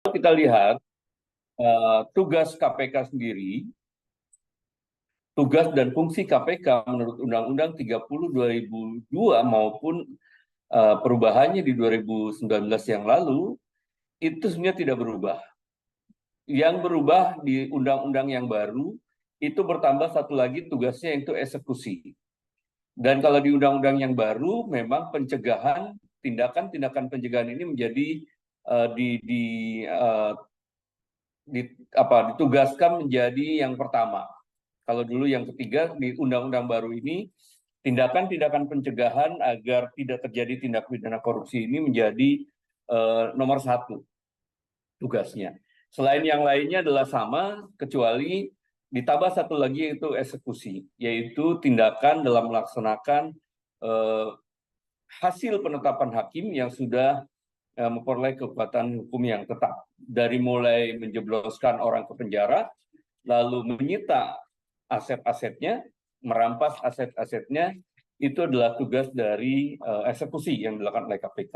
Kita lihat tugas KPK sendiri, tugas dan fungsi KPK menurut Undang-Undang 30 2002 maupun perubahannya di 2019 yang lalu, itu sebenarnya tidak berubah. Yang berubah di Undang-Undang yang baru, itu bertambah satu lagi tugasnya, yaitu eksekusi. Dan kalau di Undang-Undang yang baru, memang pencegahan, tindakan-tindakan pencegahan ini menjadi ditugaskan menjadi yang pertama. Kalau dulu yang ketiga, di Undang-Undang baru ini, tindakan-tindakan pencegahan agar tidak terjadi tindak pidana korupsi ini menjadi nomor satu tugasnya. Selain yang lainnya adalah sama, kecuali ditambah satu lagi, yaitu eksekusi, yaitu tindakan dalam melaksanakan hasil penetapan hakim yang sudah memperoleh kekuatan hukum yang tetap. Dari mulai menjebloskan orang ke penjara, lalu menyita aset-asetnya, merampas aset-asetnya, itu adalah tugas dari eksekusi yang dilakukan oleh KPK.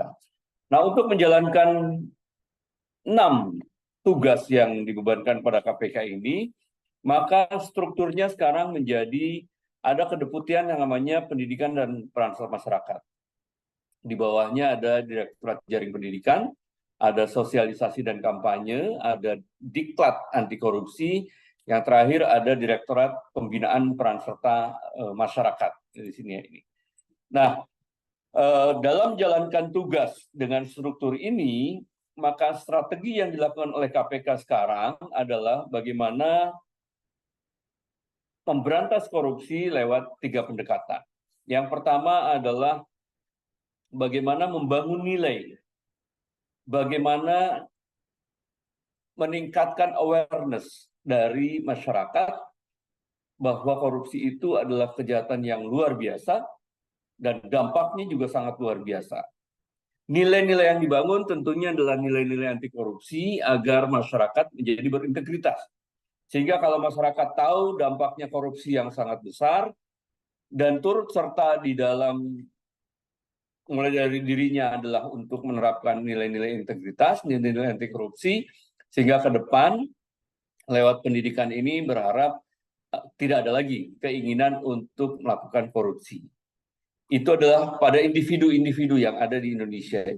Nah, untuk menjalankan 6 tugas yang dibebankan pada KPK ini, maka strukturnya sekarang menjadi ada kedeputian yang namanya Pendidikan dan Peran Serta Masyarakat. Di bawahnya ada Direktorat Jaring Pendidikan, ada Sosialisasi dan Kampanye, ada Diklat Anti Korupsi, yang terakhir ada Direktorat Pembinaan Peran Serta Masyarakat di sini ini. Nah, dalam menjalankan tugas dengan struktur ini, maka strategi yang dilakukan oleh KPK sekarang adalah bagaimana memberantas korupsi lewat 3 pendekatan. Yang pertama adalah bagaimana membangun nilai, bagaimana meningkatkan awareness dari masyarakat bahwa korupsi itu adalah kejahatan yang luar biasa dan dampaknya juga sangat luar biasa. Nilai-nilai yang dibangun tentunya adalah nilai-nilai anti korupsi agar masyarakat menjadi berintegritas. Sehingga kalau masyarakat tahu dampaknya korupsi yang sangat besar dan turut serta di dalam, mulai dari dirinya adalah untuk menerapkan nilai-nilai integritas, nilai-nilai anti korupsi, sehingga ke depan lewat pendidikan ini berharap tidak ada lagi keinginan untuk melakukan korupsi. Itu adalah pada individu-individu yang ada di Indonesia.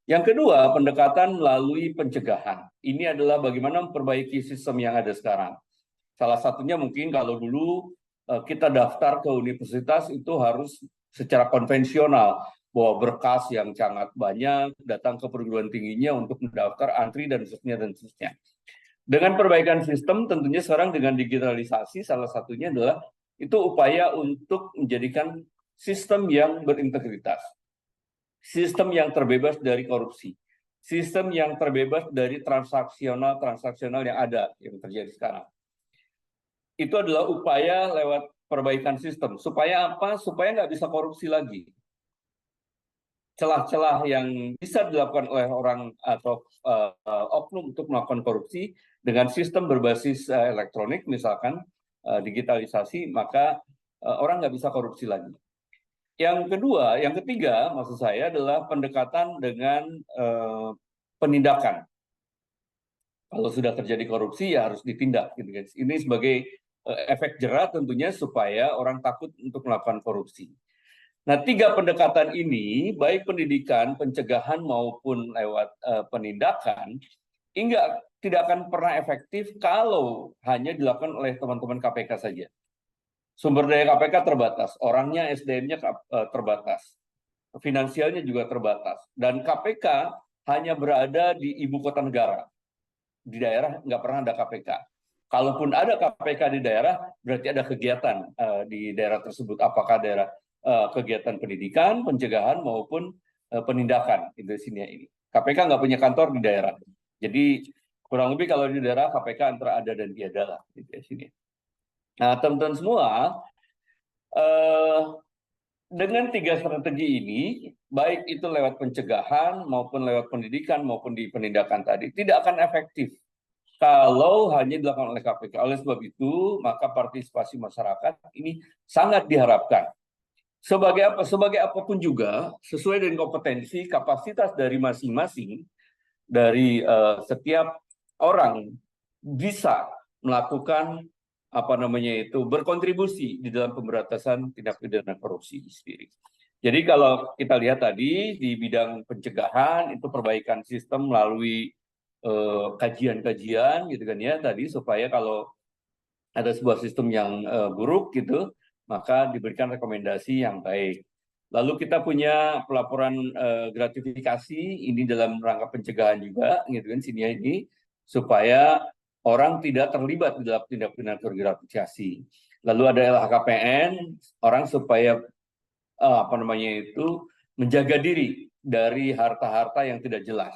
Yang kedua, pendekatan melalui pencegahan. Ini adalah bagaimana memperbaiki sistem yang ada sekarang. Salah satunya mungkin kalau dulu kita daftar ke universitas itu harus secara konvensional, bawa berkas yang sangat banyak, datang ke perguruan tingginya untuk mendaftar, antri, dan seterusnya. Dengan perbaikan sistem, tentunya sekarang dengan digitalisasi, salah satunya adalah itu upaya untuk menjadikan sistem yang berintegritas, sistem yang terbebas dari korupsi, sistem yang terbebas dari transaksional yang ada, yang terjadi sekarang. Itu adalah upaya lewat perbaikan sistem. Supaya apa? Supaya nggak bisa korupsi lagi. Celah-celah yang bisa dilakukan oleh orang atau oknum untuk melakukan korupsi dengan sistem berbasis elektronik, misalkan digitalisasi, maka orang nggak bisa korupsi lagi. Yang kedua, yang ketiga, maksud saya adalah pendekatan dengan penindakan. Kalau sudah terjadi korupsi ya harus ditindak, gitu guys. Ini sebagai efek jerah tentunya supaya orang takut untuk melakukan korupsi. Nah, 3 pendekatan ini, baik pendidikan, pencegahan maupun lewat penindakan, tidak akan pernah efektif kalau hanya dilakukan oleh teman-teman KPK saja. Sumber daya KPK terbatas, orangnya, SDM-nya terbatas, finansialnya juga terbatas, dan KPK hanya berada di ibu kota negara. Di daerah nggak pernah ada KPK. Kalaupun ada KPK di daerah, berarti ada kegiatan di daerah tersebut. Apakah daerah kegiatan pendidikan, pencegahan maupun penindakan di sini ini. KPK nggak punya kantor di daerah. Jadi kurang lebih kalau di daerah KPK antara ada dan tiada lah di sini. Nah, teman-teman semua, dengan 3 strategi ini, baik itu lewat pencegahan maupun lewat pendidikan maupun di penindakan tadi, tidak akan efektif kalau hanya dilakukan oleh KPK. Oleh sebab itu, maka partisipasi masyarakat ini sangat diharapkan. Sebagai apa? Sebagai apapun juga, sesuai dengan kompetensi, kapasitas dari masing-masing, dari setiap orang bisa melakukan berkontribusi di dalam pemberantasan tindak pidana korupsi sendiri. Jadi kalau kita lihat tadi di bidang pencegahan itu perbaikan sistem melalui kajian-kajian gitu kan ya tadi, supaya kalau ada sebuah sistem yang buruk gitu, maka diberikan rekomendasi yang baik. Lalu kita punya pelaporan gratifikasi ini dalam rangka pencegahan juga, gitu kan sini ini, supaya orang tidak terlibat di dalam tindak pidana gratifikasi. Lalu ada LHKPN, orang supaya menjaga diri dari harta-harta yang tidak jelas.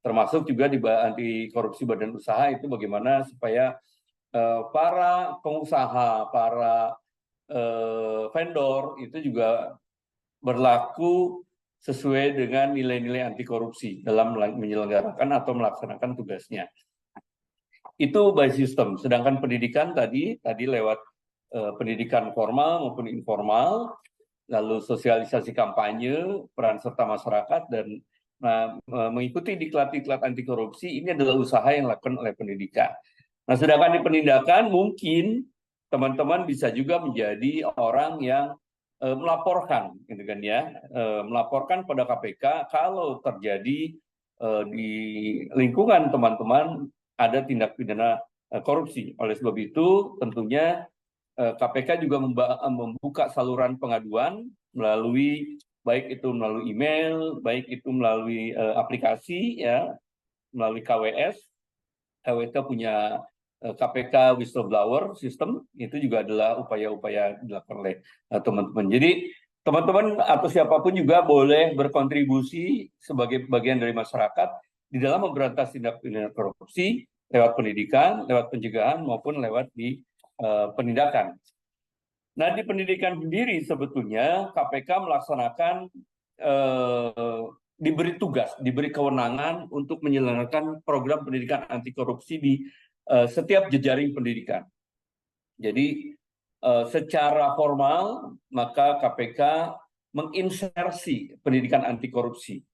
Termasuk juga di anti korupsi badan usaha itu bagaimana supaya para pengusaha, para vendor itu juga berlaku sesuai dengan nilai-nilai anti korupsi dalam menyelenggarakan atau melaksanakan tugasnya. Itu by system. Sedangkan pendidikan tadi lewat pendidikan formal maupun informal, lalu sosialisasi kampanye, peran serta masyarakat, dan mengikuti diklat-diklat anti korupsi, ini adalah usaha yang dilakukan oleh pendidikan. Nah, sedangkan di penindakan mungkin teman-teman bisa juga menjadi orang yang melaporkan, gitu kan ya, melaporkan pada KPK kalau terjadi di lingkungan teman-teman ada tindak pidana korupsi. Oleh sebab itu, tentunya KPK juga membuka saluran pengaduan melalui baik itu melalui email, baik itu melalui aplikasi ya, melalui KWS. KWS punya KPK whistleblower system, itu juga adalah upaya-upaya dilakukan oleh teman-teman. Jadi teman-teman atau siapapun juga boleh berkontribusi sebagai bagian dari masyarakat di dalam memberantas tindak pidana korupsi lewat pendidikan, lewat pencegahan maupun lewat di penindakan. Nah, di pendidikan sendiri sebetulnya KPK melaksanakan diberi tugas, diberi kewenangan untuk menyelenggarakan program pendidikan anti korupsi di setiap jejaring pendidikan. Jadi secara formal maka KPK menginsersi pendidikan anti korupsi,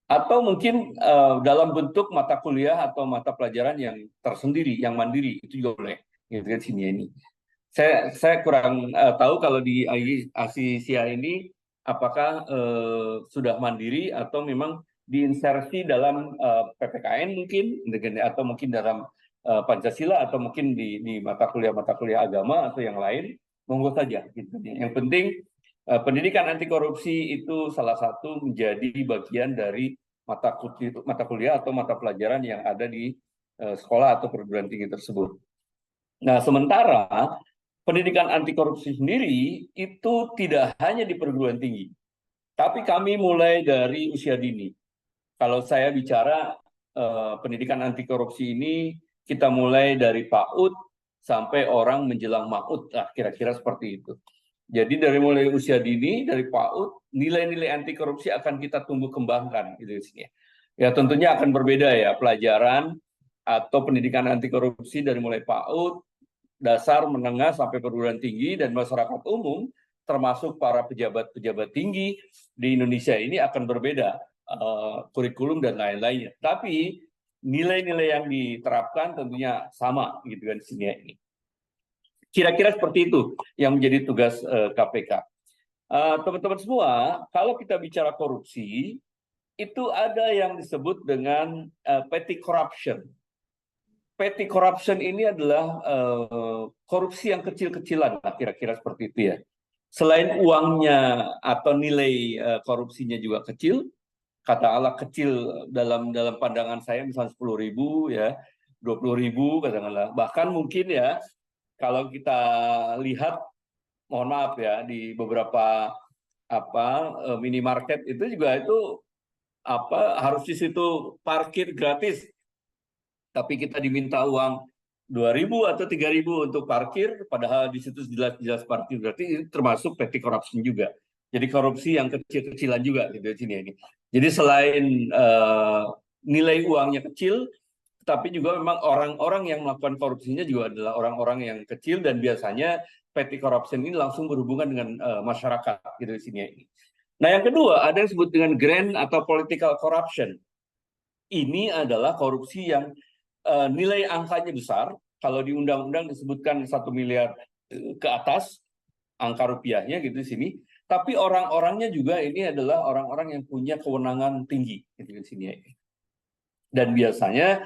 atau mungkin dalam bentuk mata kuliah atau mata pelajaran yang tersendiri, yang mandiri, itu juga boleh. Gitu kan sini ini. Saya kurang tahu kalau di Asia ini apakah sudah mandiri atau memang diinsersi dalam PPKN mungkin, atau mungkin dalam Pancasila, atau mungkin di mata kuliah agama atau yang lain, monggo saja. Gitu. Yang penting pendidikan anti korupsi itu salah satu menjadi bagian dari mata kuliah atau mata pelajaran yang ada di sekolah atau perguruan tinggi tersebut. Nah, sementara pendidikan anti korupsi sendiri itu tidak hanya di perguruan tinggi, tapi kami mulai dari usia dini. Kalau saya bicara pendidikan anti korupsi ini, kita mulai dari PAUD sampai orang menjelang MAUD, kira-kira seperti itu. Jadi dari mulai usia dini, dari PAUD, nilai-nilai anti korupsi akan kita tumbuh kembangkan gitu sini. Ya tentunya akan berbeda ya pelajaran atau pendidikan anti korupsi dari mulai PAUD, dasar, menengah, sampai perguruan tinggi, dan masyarakat umum, termasuk para pejabat-pejabat tinggi di Indonesia ini akan berbeda kurikulum dan lain-lainnya. Tapi nilai-nilai yang diterapkan tentunya sama, gitu kan di sini ini. Kira-kira seperti itu yang menjadi tugas KPK. Teman-teman semua, kalau kita bicara korupsi, itu ada yang disebut dengan petty corruption. Petty corruption ini adalah korupsi yang kecil-kecilan, kira-kira seperti itu ya. Selain uangnya atau nilai korupsinya juga kecil, katakanlah kecil dalam pandangan saya, misalnya 10.000 ya, 20.000 katakanlah. Bahkan mungkin ya, kalau kita lihat, mohon maaf ya, di beberapa minimarket itu juga itu harus di situ parkir gratis, tapi kita diminta uang 2.000 atau 3.000 untuk parkir, padahal di situ jelas-jelas parkir gratis, itu termasuk petty corruption juga. Jadi korupsi yang kecil-kecilan juga gitu di sini ini. Jadi selain nilai uangnya kecil, tapi juga memang orang-orang yang melakukan korupsinya juga adalah orang-orang yang kecil, dan biasanya petty corruption ini langsung berhubungan dengan masyarakat gitu di sini ini. Nah, yang kedua ada yang disebut dengan grand atau political corruption. ini adalah korupsi yang nilai angkanya besar. Kalau di undang-undang disebutkan 1 miliar ke atas angka rupiahnya gitu di sini. Tapi orang-orangnya juga ini adalah orang-orang yang punya kewenangan tinggi gitu di sini. Dan biasanya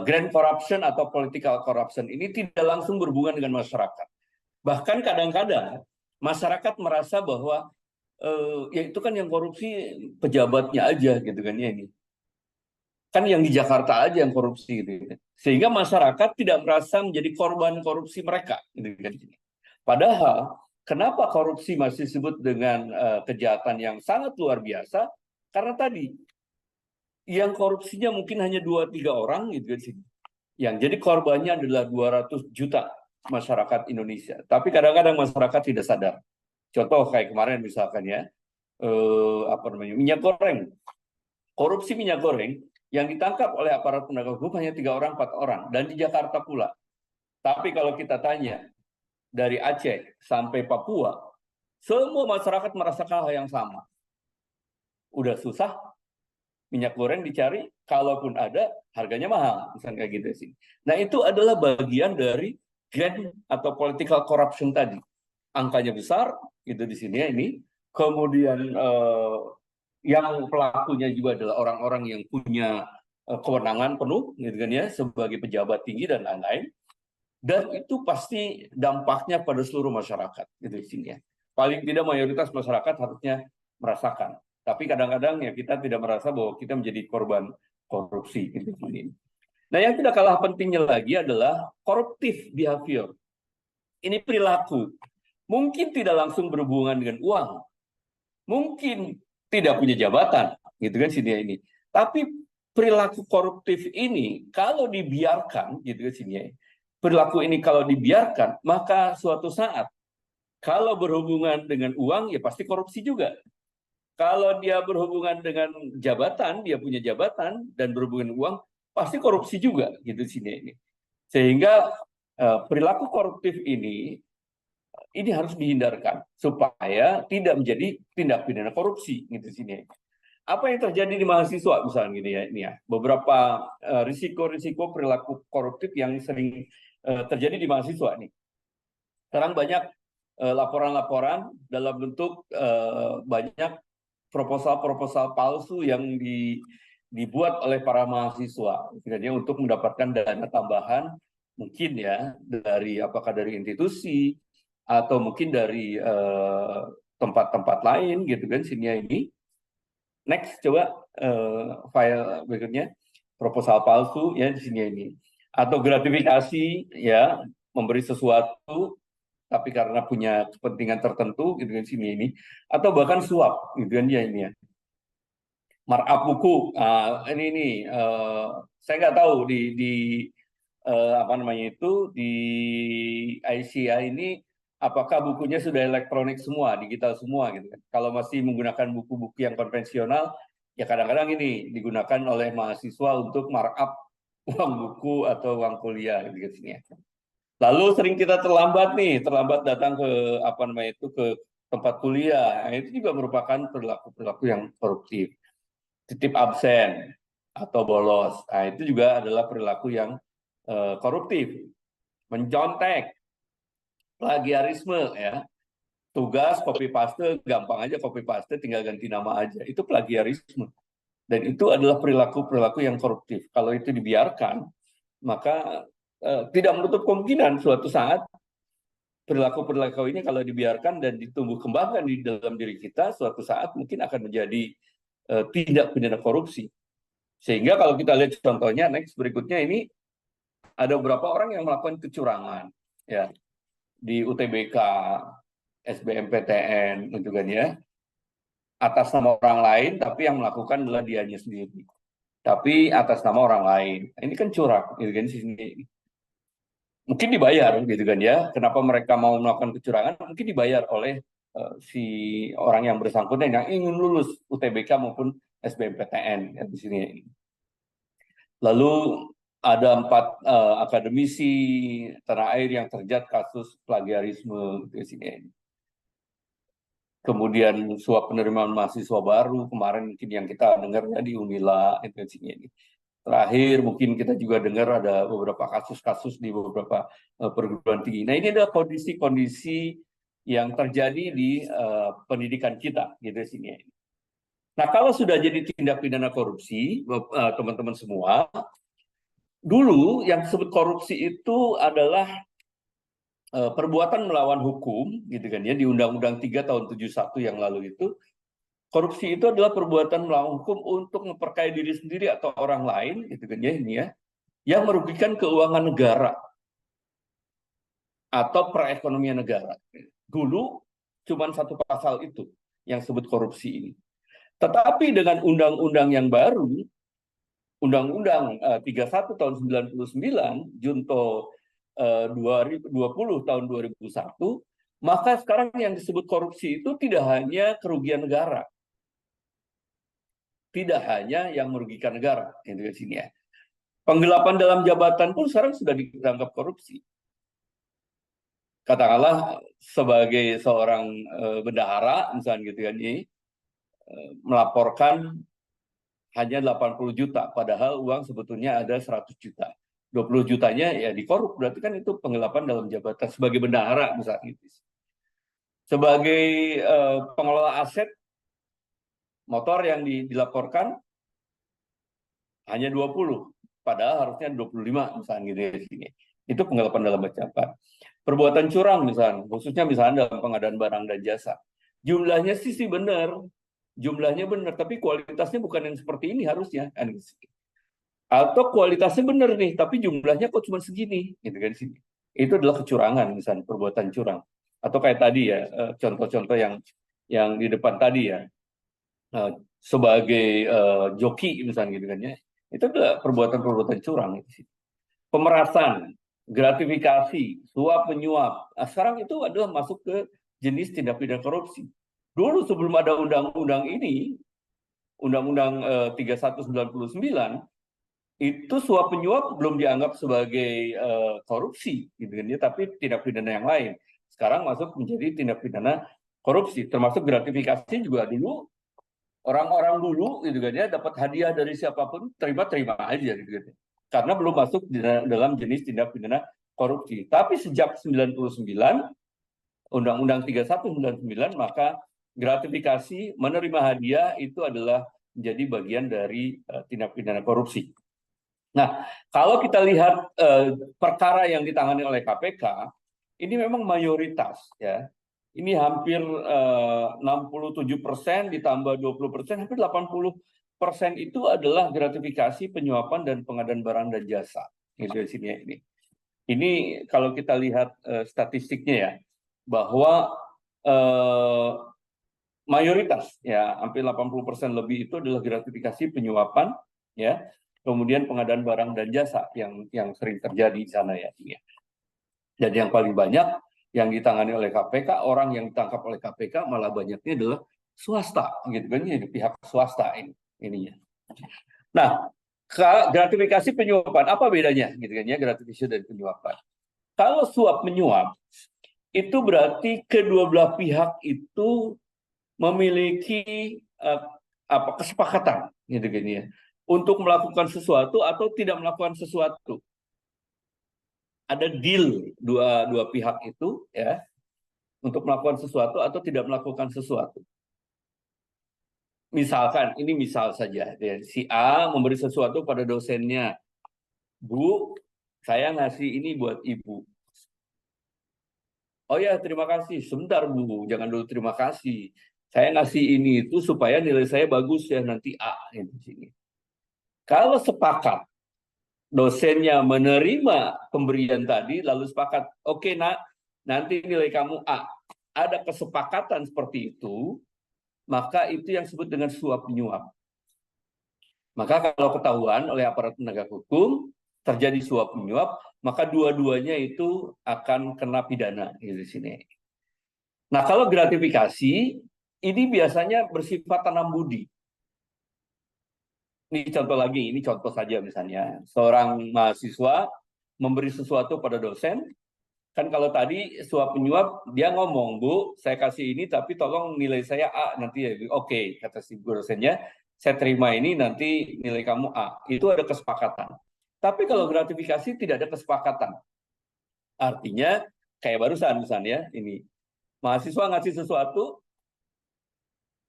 grand corruption atau political corruption ini tidak langsung berhubungan dengan masyarakat. Bahkan kadang-kadang masyarakat merasa bahwa ya itu kan yang korupsi pejabatnya aja gitu kan ya ini. Kan yang di Jakarta aja yang korupsi gitu. Sehingga masyarakat tidak merasa menjadi korban korupsi mereka gitu kan. Padahal kenapa korupsi masih disebut dengan kejahatan yang sangat luar biasa? Karena tadi yang korupsinya mungkin hanya 2-3 orang gitu kan. Yang jadi korbannya adalah 200 juta masyarakat Indonesia. Tapi kadang-kadang masyarakat tidak sadar. Contoh kayak kemarin misalkan ya, minyak goreng. Korupsi minyak goreng yang ditangkap oleh aparat penegak hukum hanya 3 orang, 4 orang. Dan di Jakarta pula. Tapi kalau kita tanya, dari Aceh sampai Papua, semua masyarakat merasakan hal yang sama. Udah susah, minyak goreng dicari, kalaupun ada, harganya mahal. Misalnya kayak gitu sih. Nah itu adalah bagian dari grand atau political corruption tadi. Angkanya besar, gitu di sini ya ini. Kemudian yang pelakunya juga adalah orang-orang yang punya kewenangan penuh, gitu kan ya, sebagai pejabat tinggi dan lain-lain. Dan itu pasti dampaknya pada seluruh masyarakat, gitu di sini ya. Paling tidak mayoritas masyarakat harusnya merasakan. Tapi kadang-kadang ya kita tidak merasa bahwa kita menjadi korban korupsi, gitu di sini. Nah, yang tidak kalah pentingnya lagi adalah corruptive behavior. Ini perilaku. Mungkin tidak langsung berhubungan dengan uang. Mungkin tidak punya jabatan, gitu kan sini ya ini. Tapi perilaku koruptif ini kalau dibiarkan, gitu kan sini ya. Perilaku ini kalau dibiarkan, maka suatu saat kalau berhubungan dengan uang ya pasti korupsi juga. Kalau dia berhubungan dengan jabatan, dia punya jabatan dan berhubungan uang, pasti korupsi juga gitu sini ini. Sehingga perilaku koruptif ini harus dihindarkan supaya tidak menjadi tindak pidana korupsi gitu sini. Apa yang terjadi di mahasiswa misalnya gini ya ini ya. Beberapa risiko-risiko perilaku koruptif yang sering terjadi di mahasiswa nih. Sekarang banyak laporan-laporan dalam bentuk banyak proposal-proposal palsu yang dibuat oleh para mahasiswa untuk mendapatkan dana tambahan mungkin ya dari apakah dari institusi atau mungkin dari tempat-tempat lain gitu kan sini ini. Next coba file berikutnya proposal palsu ya di sini ini atau gratifikasi ya memberi sesuatu tapi karena punya kepentingan tertentu gitu kan sini ini atau bahkan suap gitu kan ya ini ya markup buku ini saya nggak tahu di apa namanya itu di ICI ini apakah bukunya sudah elektronik semua digital semua gitu kan kalau masih menggunakan buku-buku yang konvensional ya kadang-kadang ini digunakan oleh mahasiswa untuk markup uang buku atau uang kuliah gitu kan sini ya. Lalu sering kita terlambat datang ke apa namanya itu ke tempat kuliah. Nah, itu juga merupakan perilaku-perilaku yang koruptif. Titip absen atau bolos. Nah, itu juga adalah perilaku yang koruptif. Mencontek, plagiarisme ya. Tugas copy paste gampang aja copy paste tinggal ganti nama aja. Itu plagiarisme. Dan itu adalah perilaku-perilaku yang koruptif. Kalau itu dibiarkan, maka tidak menutup kemungkinan suatu saat perilaku-perilaku ini kalau dibiarkan dan ditumbuh kembangkan di dalam diri kita, suatu saat mungkin akan menjadi tindak pidana korupsi. Sehingga kalau kita lihat contohnya, next berikutnya ini ada beberapa orang yang melakukan kecurangan ya di UTBK, SBMPTN, gitu kan ya, atas nama orang lain, tapi yang melakukan adalah dianya sendiri. Tapi atas nama orang lain. Ini kan curang, gitu kan sini. Mungkin dibayar gitu kan ya. Kenapa mereka mau melakukan kecurangan? Mungkin dibayar oleh si orang yang bersangkutan yang ingin lulus UTBK maupun SBMPTN ya, di sini. Lalu ada 4 akademisi tanah air yang terjerat kasus plagiarisme di sini. kemudian suap penerimaan mahasiswa baru kemarin mungkin yang kita dengar ya di Unila itu ini. Terakhir mungkin kita juga dengar ada beberapa kasus-kasus di beberapa perguruan tinggi. Nah, ini adalah kondisi-kondisi yang terjadi di pendidikan kita gitu sini. Nah, kalau sudah jadi tindak pidana korupsi, teman-teman semua, dulu yang disebut korupsi itu adalah perbuatan melawan hukum, gitu kan ya, di Undang-Undang 3 tahun 71 yang lalu itu, korupsi itu adalah perbuatan melawan hukum untuk memperkaya diri sendiri atau orang lain, gitu kan ya, ini ya, yang merugikan keuangan negara atau perekonomian negara. Dulu cuma satu pasal itu yang disebut korupsi ini. Tetapi dengan undang-undang yang baru, Undang-Undang 31 tahun 99, Junto 2020 tahun 2001, maka sekarang yang disebut korupsi itu tidak hanya kerugian negara, tidak hanya yang merugikan negara, gitu di sini ya. Penggelapan dalam jabatan pun sekarang sudah dianggap korupsi. Katakanlah sebagai seorang bendahara, misalnya gitu kan, ini melaporkan hanya 80 juta, padahal uang sebetulnya ada 100 juta. 20 jutanya ya dikorup, berarti kan itu penggelapan dalam jabatan sebagai bendahara misalnya. Sebagai pengelola aset, motor yang dilaporkan hanya 20, padahal harusnya 25 misalnya gitu di sini. Itu penggelapan dalam jabatan. Perbuatan curang misalnya, khususnya misalnya dalam pengadaan barang dan jasa. Jumlahnya sih benar, jumlahnya benar, tapi kualitasnya bukan yang seperti ini harusnya. Atau kualitasnya benar nih, tapi jumlahnya kok cuma segini, gitu kan sini. Itu adalah kecurangan, misalnya perbuatan curang. Atau kayak tadi ya, contoh-contoh yang di depan tadi ya, sebagai joki misalnya gitu kan ya, itu adalah perbuatan-perbuatan curang. Pemerasan, gratifikasi, suap menyuap. Nah, sekarang itu adalah masuk ke jenis tindak pidana korupsi. Dulu sebelum ada undang-undang ini, Undang-Undang 3199, itu suap penyuap belum dianggap sebagai korupsi, gitu kan ya, tapi tindak pidana yang lain. Sekarang masuk menjadi tindak pidana korupsi, termasuk gratifikasi juga dulu orang-orang dulu, gitu kan ya, dapat hadiah dari siapapun terima aja, gitu kan. Karena belum masuk dalam jenis tindak pidana korupsi. Tapi sejak 99, Undang-Undang 3199, maka gratifikasi menerima hadiah itu adalah menjadi bagian dari tindak pidana korupsi. Nah, kalau kita lihat perkara yang ditangani oleh KPK, ini memang mayoritas ya. Ini hampir 67% ditambah 20%, hampir 80% itu adalah gratifikasi, penyuapan dan pengadaan barang dan jasa. Gitu di sini ini. Ini kalau kita lihat statistiknya ya, bahwa mayoritas ya hampir 80% lebih itu adalah gratifikasi, penyuapan ya. Kemudian pengadaan barang dan jasa yang sering terjadi di sana ya. Jadi yang paling banyak yang ditangani oleh KPK, orang yang ditangkap oleh KPK malah banyaknya adalah swasta, gitu kan, di pihak swasta ininya. Nah, gratifikasi penyuapan apa bedanya, gitu kan ya, gratifikasi dan penyuapan. Kalau suap menyuap itu berarti kedua belah pihak itu memiliki kesepakatan, gitu kan ya, untuk melakukan sesuatu atau tidak melakukan sesuatu. Ada deal dua pihak itu ya untuk melakukan sesuatu atau tidak melakukan sesuatu. Misalkan, ini misal saja, ya, si A memberi sesuatu pada dosennya, Bu, saya ngasih ini buat Ibu. Oh ya, terima kasih. Sebentar Bu, jangan dulu terima kasih. Saya ngasih ini itu supaya nilai saya bagus ya nanti A. Di sini. Kalau sepakat dosennya menerima pemberian tadi, lalu sepakat, oke nak, nanti nilai kamu A. Ada kesepakatan seperti itu, maka itu yang disebut dengan suap menyuap. Maka kalau ketahuan oleh aparat penegak hukum terjadi suap menyuap, maka dua-duanya itu akan kena pidana di sini. Nah, kalau gratifikasi ini biasanya bersifat tanam budi. Ini contoh lagi, ini contoh saja misalnya. Seorang mahasiswa memberi sesuatu pada dosen, Kan kalau tadi suap penyuap dia ngomong, Bu, saya kasih ini tapi tolong nilai saya A nanti ya. Oke, kata si guru dosennya, saya terima ini nanti nilai kamu A. Itu ada kesepakatan. Tapi kalau gratifikasi tidak ada kesepakatan. Artinya kayak barusan misalnya ini mahasiswa ngasih sesuatu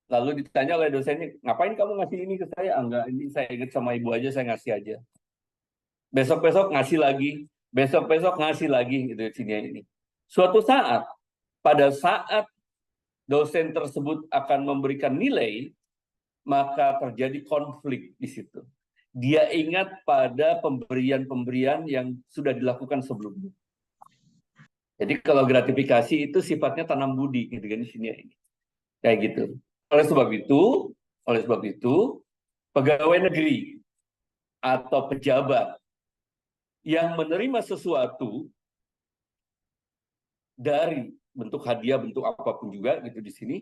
lalu ditanya oleh dosennya, ngapain kamu ngasih ini ke saya? Enggak, ini saya ingat sama ibu aja, saya ngasih aja. Besok-besok ngasih lagi, besok-besok ngasih lagi gitu sini ini. Suatu saat, pada saat dosen tersebut akan memberikan nilai, maka terjadi konflik di situ. Dia ingat pada pemberian-pemberian yang sudah dilakukan sebelumnya. Jadi kalau gratifikasi itu sifatnya tanam budi gitu kan di sini ini. Kayak gitu. Oleh sebab itu, pegawai negeri atau pejabat yang menerima sesuatu dari bentuk hadiah, bentuk apapun juga gitu di sini,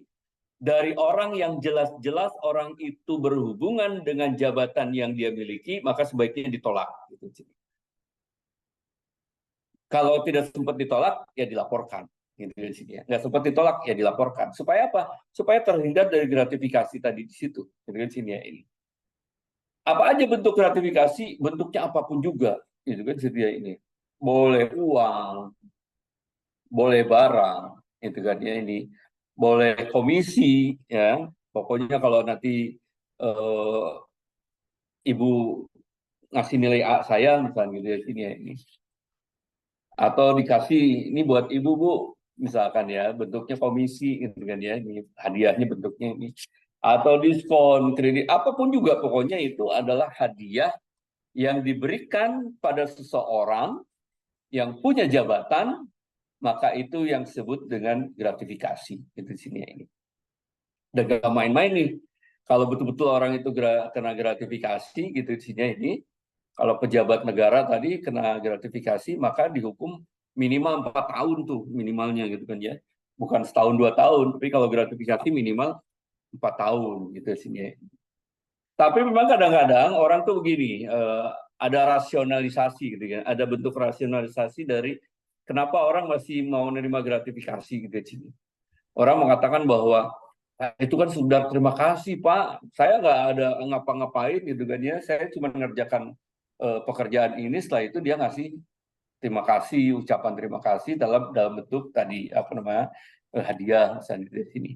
dari orang yang jelas-jelas orang itu berhubungan dengan jabatan yang dia miliki, maka sebaiknya ditolak. Gitu. Kalau tidak sempat ditolak, ya dilaporkan. Gitu di sini ya. Nggak sempat ditolak, ya dilaporkan. Supaya apa? Supaya terhindar dari gratifikasi tadi di situ. Gitu di sini ya ini. Apa aja bentuk gratifikasi, bentuknya apapun juga. Gitu kan sedia ini. Boleh uang, boleh barang, itu kan ya ini. Boleh komisi, ya. Pokoknya kalau nanti ibu ngasih nilai A saya misalnya gitu ya sini ya ini. Atau dikasih ini buat ibu Bu, misalkan ya bentuknya komisi gitu kan ya, ini hadiahnya bentuknya ini. Atau diskon, kredit, apapun juga pokoknya itu adalah hadiah yang diberikan pada seseorang yang punya jabatan, maka itu yang disebut dengan gratifikasi itu di sini ya ini. Dan gak main-main nih. Kalau betul-betul orang itu kena gratifikasi gitu di sini ini, kalau pejabat negara tadi kena gratifikasi, maka dihukum minimal 4 tahun tuh minimalnya gitu kan ya. Bukan setahun 2 tahun, tapi kalau gratifikasi minimal 4 tahun gitu sini. Tapi memang kadang-kadang orang tuh begini, ada rasionalisasi gitu kan, ada bentuk rasionalisasi dari kenapa orang masih mau menerima gratifikasi gitu sini. Orang mengatakan bahwa itu kan sudah terima kasih Pak, saya nggak ada ngapa-ngapain gitu kan ya, saya cuma mengerjakan pekerjaan ini, setelah itu dia ngasih terima kasih, ucapan terima kasih dalam bentuk tadi apa namanya hadiah misalnya di sini.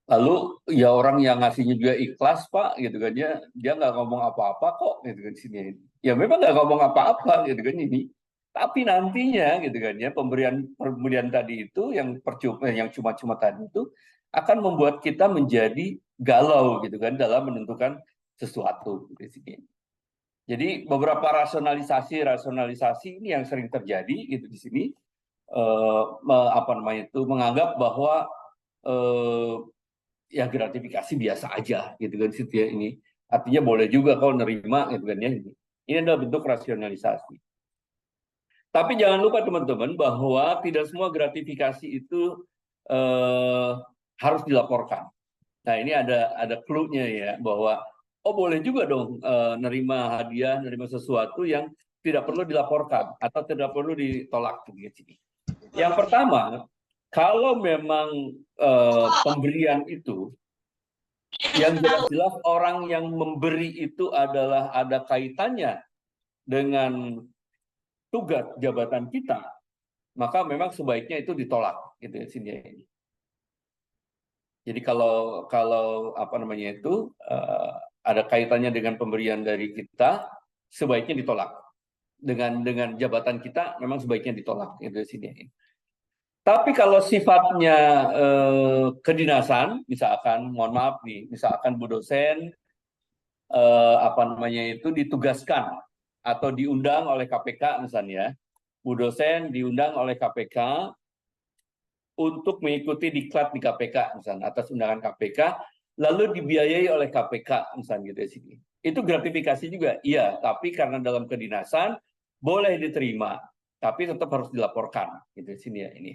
Lalu ya orang yang ngasihnya juga ikhlas Pak gitu kan ya, dia nggak ngomong apa-apa kok gitu kan di sini. Ya memang nggak ngomong apa-apa gitu kan ini. Tapi nantinya gitu kan ya pemberian tadi itu yang percuma yang cuma-cuma tadi itu akan membuat kita menjadi galau gitu kan dalam menentukan sesuatu di sini. Jadi beberapa rasionalisasi ini yang sering terjadi gitu di sini apa namanya itu menganggap bahwa ya gratifikasi biasa aja gitu kan situ ya ini. Artinya boleh juga kalau nerima gitu kan ya ini. Ini adalah bentuk rasionalisasi. Tapi jangan lupa teman-teman bahwa tidak semua gratifikasi itu harus dilaporkan. Nah ini ada clue-nya ya bahwa oh boleh juga dong nerima hadiah, nerima sesuatu yang tidak perlu dilaporkan atau tidak perlu ditolak gitu. Yang pertama, kalau memang pemberian itu yang jelas-jelas orang yang memberi itu adalah ada kaitannya dengan tugas jabatan kita, maka memang sebaiknya itu ditolak gitu ya sini. Jadi kalau apa namanya itu ada kaitannya dengan pemberian dari kita, sebaiknya ditolak. Dengan jabatan kita memang sebaiknya ditolak itu sini. Tapi kalau sifatnya kedinasan, misalkan, mohon maaf nih, misalkan Bu dosen apa namanya itu ditugaskan atau diundang oleh KPK misalnya, Bu dosen diundang oleh KPK untuk mengikuti diklat di KPK misalnya atas undangan KPK, lalu dibiayai oleh KPK misalnya gitu di sini. Itu gratifikasi juga, iya, tapi karena dalam kedinasan boleh diterima, tapi tetap harus dilaporkan gitu di sini ya ini.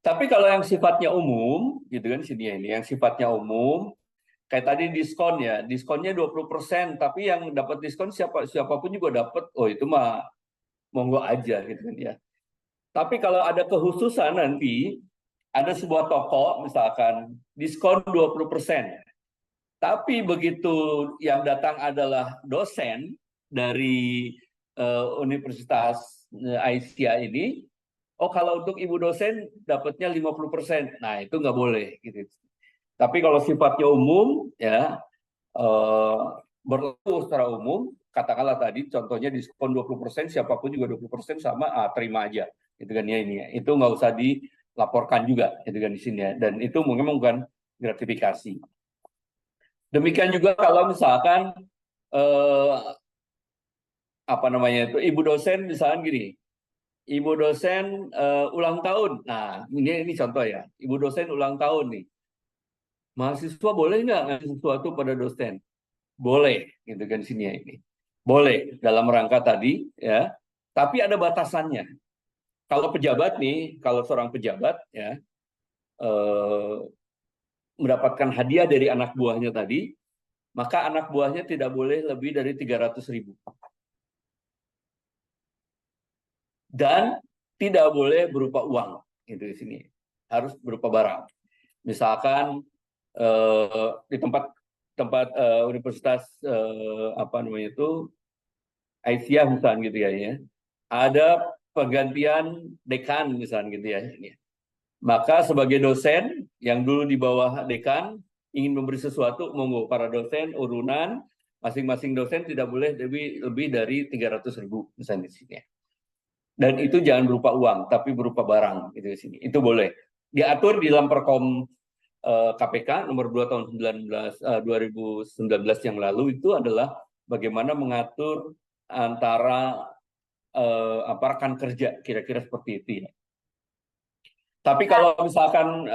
Tapi kalau yang sifatnya umum, gitu kan sini ya ini, yang sifatnya umum, kayak tadi diskon ya, diskonnya 20%, tapi yang dapat diskon siapapun juga dapat, oh itu mah monggo aja gitu kan ya. Tapi kalau ada kekhususan nanti, ada sebuah toko misalkan diskon 20%. Tapi begitu yang datang adalah dosen dari Universitas Aisyah ini, oh kalau untuk ibu dosen dapatnya 50%. Nah, itu nggak boleh gitu. Tapi kalau sifatnya umum ya berlaku secara umum, katakanlah tadi contohnya diskon 20%, siapapun juga 20% sama, terima aja gitu kan ya ini ya. Itu nggak usah dilaporkan juga gitu kan di sini ya. Dan itu memang bukan gratifikasi. Demikian juga kalau misalkan apa namanya itu ibu dosen misalkan gini, ibu dosen ulang tahun. Nah, ini contoh ya. Ibu dosen ulang tahun nih. Mahasiswa boleh nggak ngasih sesuatu pada dosen? Boleh, gitu kan sini ya ini. Boleh dalam rangka tadi ya. Tapi ada batasannya. Kalau pejabat nih, kalau seorang pejabat ya mendapatkan hadiah dari anak buahnya tadi, maka anak buahnya tidak boleh lebih dari 300.000. Dan tidak boleh berupa uang gitu di sini. Harus berupa barang. Misalkan di tempat universitas apa namanya itu Aisyah misalnya gitu ya, ada pergantian dekan misalnya gitu ya ini. Maka sebagai dosen yang dulu di bawah dekan ingin memberi sesuatu, monggo para dosen urunan masing-masing dosen tidak boleh lebih dari 300.000 misalnya di sini. Dan itu jangan berupa uang, tapi berupa barang gitu di sini. Itu boleh diatur di dalam Perkom KPK nomor 2 tahun 2019 yang lalu. Itu adalah bagaimana mengatur antara rekan kerja, kira-kira seperti itu ya. Tapi kalau misalkan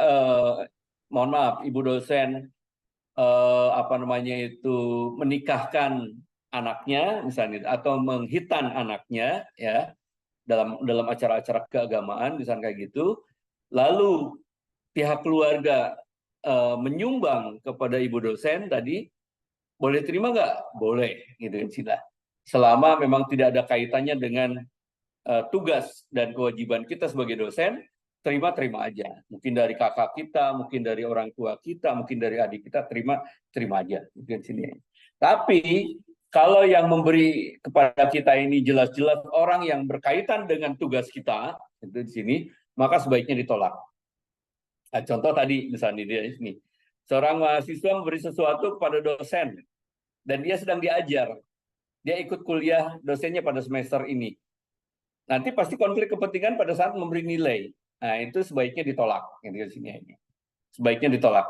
mohon maaf ibu dosen apa namanya itu menikahkan anaknya misalnya atau menghitan anaknya ya dalam acara-acara keagamaan misalnya kayak gitu, lalu pihak keluarga menyumbang kepada ibu dosen tadi, boleh terima nggak? Boleh, gitu kan sila. Selama memang tidak ada kaitannya dengan tugas dan kewajiban kita sebagai dosen, terima aja. Mungkin dari kakak kita, mungkin dari orang tua kita, mungkin dari adik kita, terima aja. Gitu kan sini. Tapi kalau yang memberi kepada kita ini jelas-jelas orang yang berkaitan dengan tugas kita, itu di sini, maka sebaiknya ditolak. Nah, contoh tadi misalnya di sini, seorang mahasiswa memberi sesuatu kepada dosen dan dia sedang diajar, dia ikut kuliah dosennya pada semester ini. Nanti pasti konflik kepentingan pada saat memberi nilai. Nah, itu sebaiknya ditolak. Gitu di sini ini. Sebaiknya ditolak.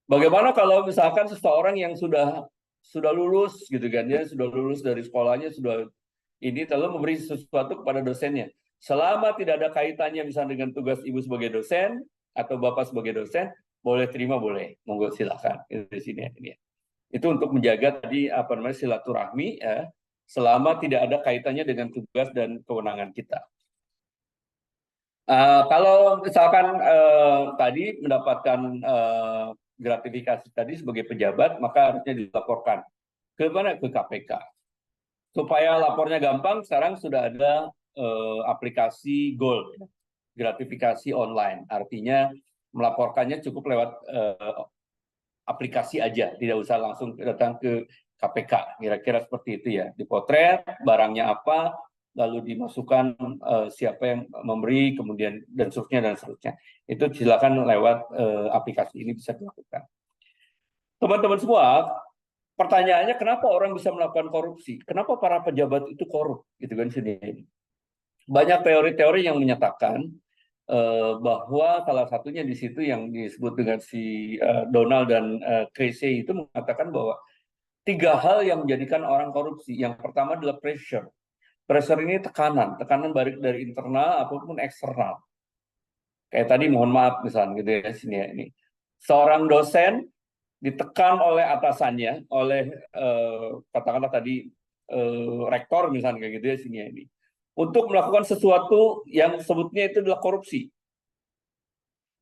Bagaimana kalau misalkan seseorang yang sudah lulus gitu kan ya, sudah lulus dari sekolahnya, sudah ini lalu memberi sesuatu kepada dosennya. Selama tidak ada kaitannya misalnya dengan tugas ibu sebagai dosen atau bapak sebagai dosen, boleh terima boleh, monggo silakan. Itu di sini ini. Itu untuk menjaga tadi apa namanya silaturahmi ya, selama tidak ada kaitannya dengan tugas dan kewenangan kita. Kalau misalkan tadi mendapatkan gratifikasi tadi sebagai pejabat, maka harusnya dilaporkan ke mana? Ke KPK. Supaya lapornya gampang, sekarang sudah ada aplikasi Gold, gratifikasi online. Artinya melaporkannya cukup lewat aplikasi aja, tidak usah langsung datang ke KPK. Kira-kira seperti itu ya. Dipotret barangnya apa, lalu dimasukkan siapa yang memberi, kemudian dan seterusnya. Itu silakan lewat aplikasi ini bisa dilakukan. Teman-teman semua, pertanyaannya kenapa orang bisa melakukan korupsi? Kenapa para pejabat itu korup? Gitu kan sini. Banyak teori-teori yang menyatakan bahwa salah satunya di situ yang disebut dengan si Donald dan Casey itu mengatakan bahwa 3 hal yang menjadikan orang korupsi. Yang pertama adalah pressure. Pressure ini tekanan baik dari internal ataupun eksternal. Kayak tadi mohon maaf misalnya gitu ya sini ya ini. Seorang dosen ditekan oleh atasannya, oleh katakanlah tadi rektor misalnya kayak gitu ya sini ya ini. Untuk melakukan sesuatu yang sebutnya itu adalah korupsi.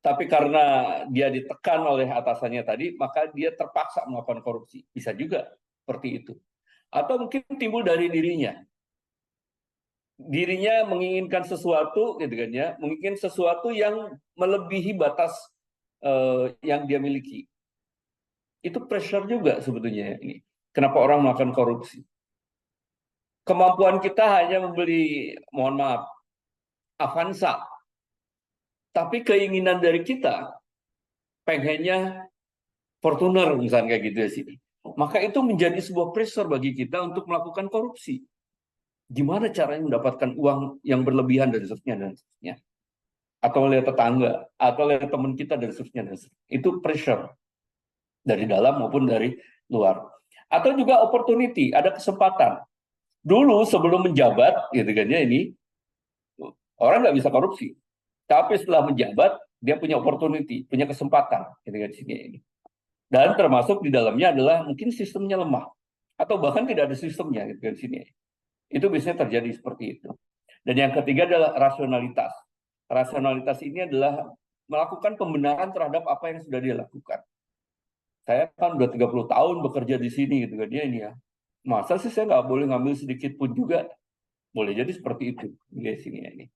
Tapi karena dia ditekan oleh atasannya tadi, maka dia terpaksa melakukan korupsi. Bisa juga seperti itu. Atau mungkin timbul dari dirinya. dirinya menginginkan sesuatu, gitu kan ya, menginginkan sesuatu yang melebihi batas yang dia miliki. Itu pressure juga sebetulnya ini. Kenapa orang melakukan korupsi? Kemampuan kita hanya membeli, mohon maaf, Avanza, tapi keinginan dari kita pengennya Fortuner misalnya kayak gitu ya sini. Maka itu menjadi sebuah pressure bagi kita untuk melakukan korupsi. Gimana caranya mendapatkan uang yang berlebihan dan seterusnya. Atau oleh tetangga, atau oleh teman kita dan seterusnya. Itu pressure dari dalam maupun dari luar. Atau juga opportunity, ada kesempatan. Dulu sebelum menjabat, gitu kan ya, ini orang nggak bisa korupsi. Tapi setelah menjabat, dia punya opportunity, punya kesempatan, gitu kan sini ini. Dan termasuk di dalamnya adalah mungkin sistemnya lemah atau bahkan tidak ada sistemnya, gitu kan sini. Itu biasanya terjadi seperti itu. Dan yang ketiga adalah rasionalitas. Rasionalitas ini adalah melakukan pembenaran terhadap apa yang sudah dia lakukan. Saya kan udah 30 tahun bekerja di sini, gitu kan ya, ini ya. Masa sih saya nggak boleh ngambil sedikit pun juga? Boleh jadi seperti itu di sini ya ini.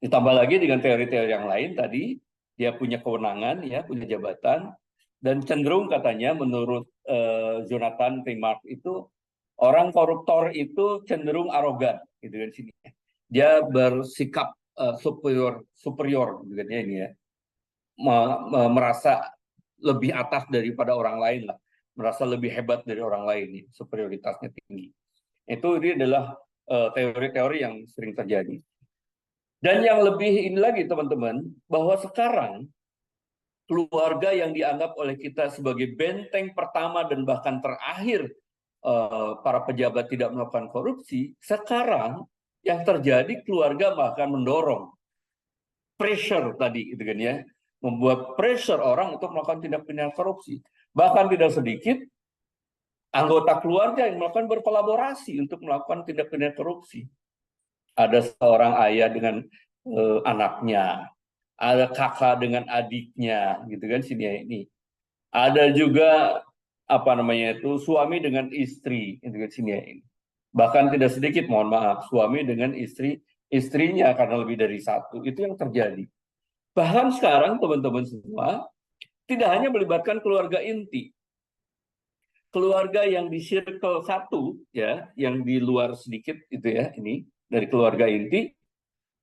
Ditambah lagi dengan teori-teori yang lain tadi, dia punya kewenangan, ya, punya jabatan, dan cenderung katanya menurut Jonathan Remark itu orang koruptor itu cenderung arogan, gitu kan sini. Dia bersikap superior, gitu kan ya ini ya, merasa lebih atas daripada orang lain lah, merasa lebih hebat dari orang lain, nih, superioritasnya tinggi. Itu ini adalah teori-teori yang sering terjadi. Dan yang lebih ini lagi teman-teman, bahwa sekarang keluarga yang dianggap oleh kita sebagai benteng pertama dan bahkan terakhir para pejabat tidak melakukan korupsi, sekarang yang terjadi keluarga bahkan mendorong pressure tadi, gitu kan ya, membuat pressure orang untuk melakukan tindak pidana korupsi. Bahkan tidak sedikit anggota keluarga yang melakukan berkolaborasi untuk melakukan tindak pidana korupsi. Ada seorang ayah dengan anaknya, ada kakak dengan adiknya, gitu kan sini ini. Ada juga apa namanya itu suami dengan istri, gitu kan sini ini. Bahkan tidak sedikit, mohon maaf, suami dengan istrinya karena lebih dari satu. Itu yang terjadi. Bahkan sekarang teman-teman semua tidak hanya melibatkan keluarga inti, keluarga yang di circle satu, ya, yang di luar sedikit itu ya, ini dari keluarga inti,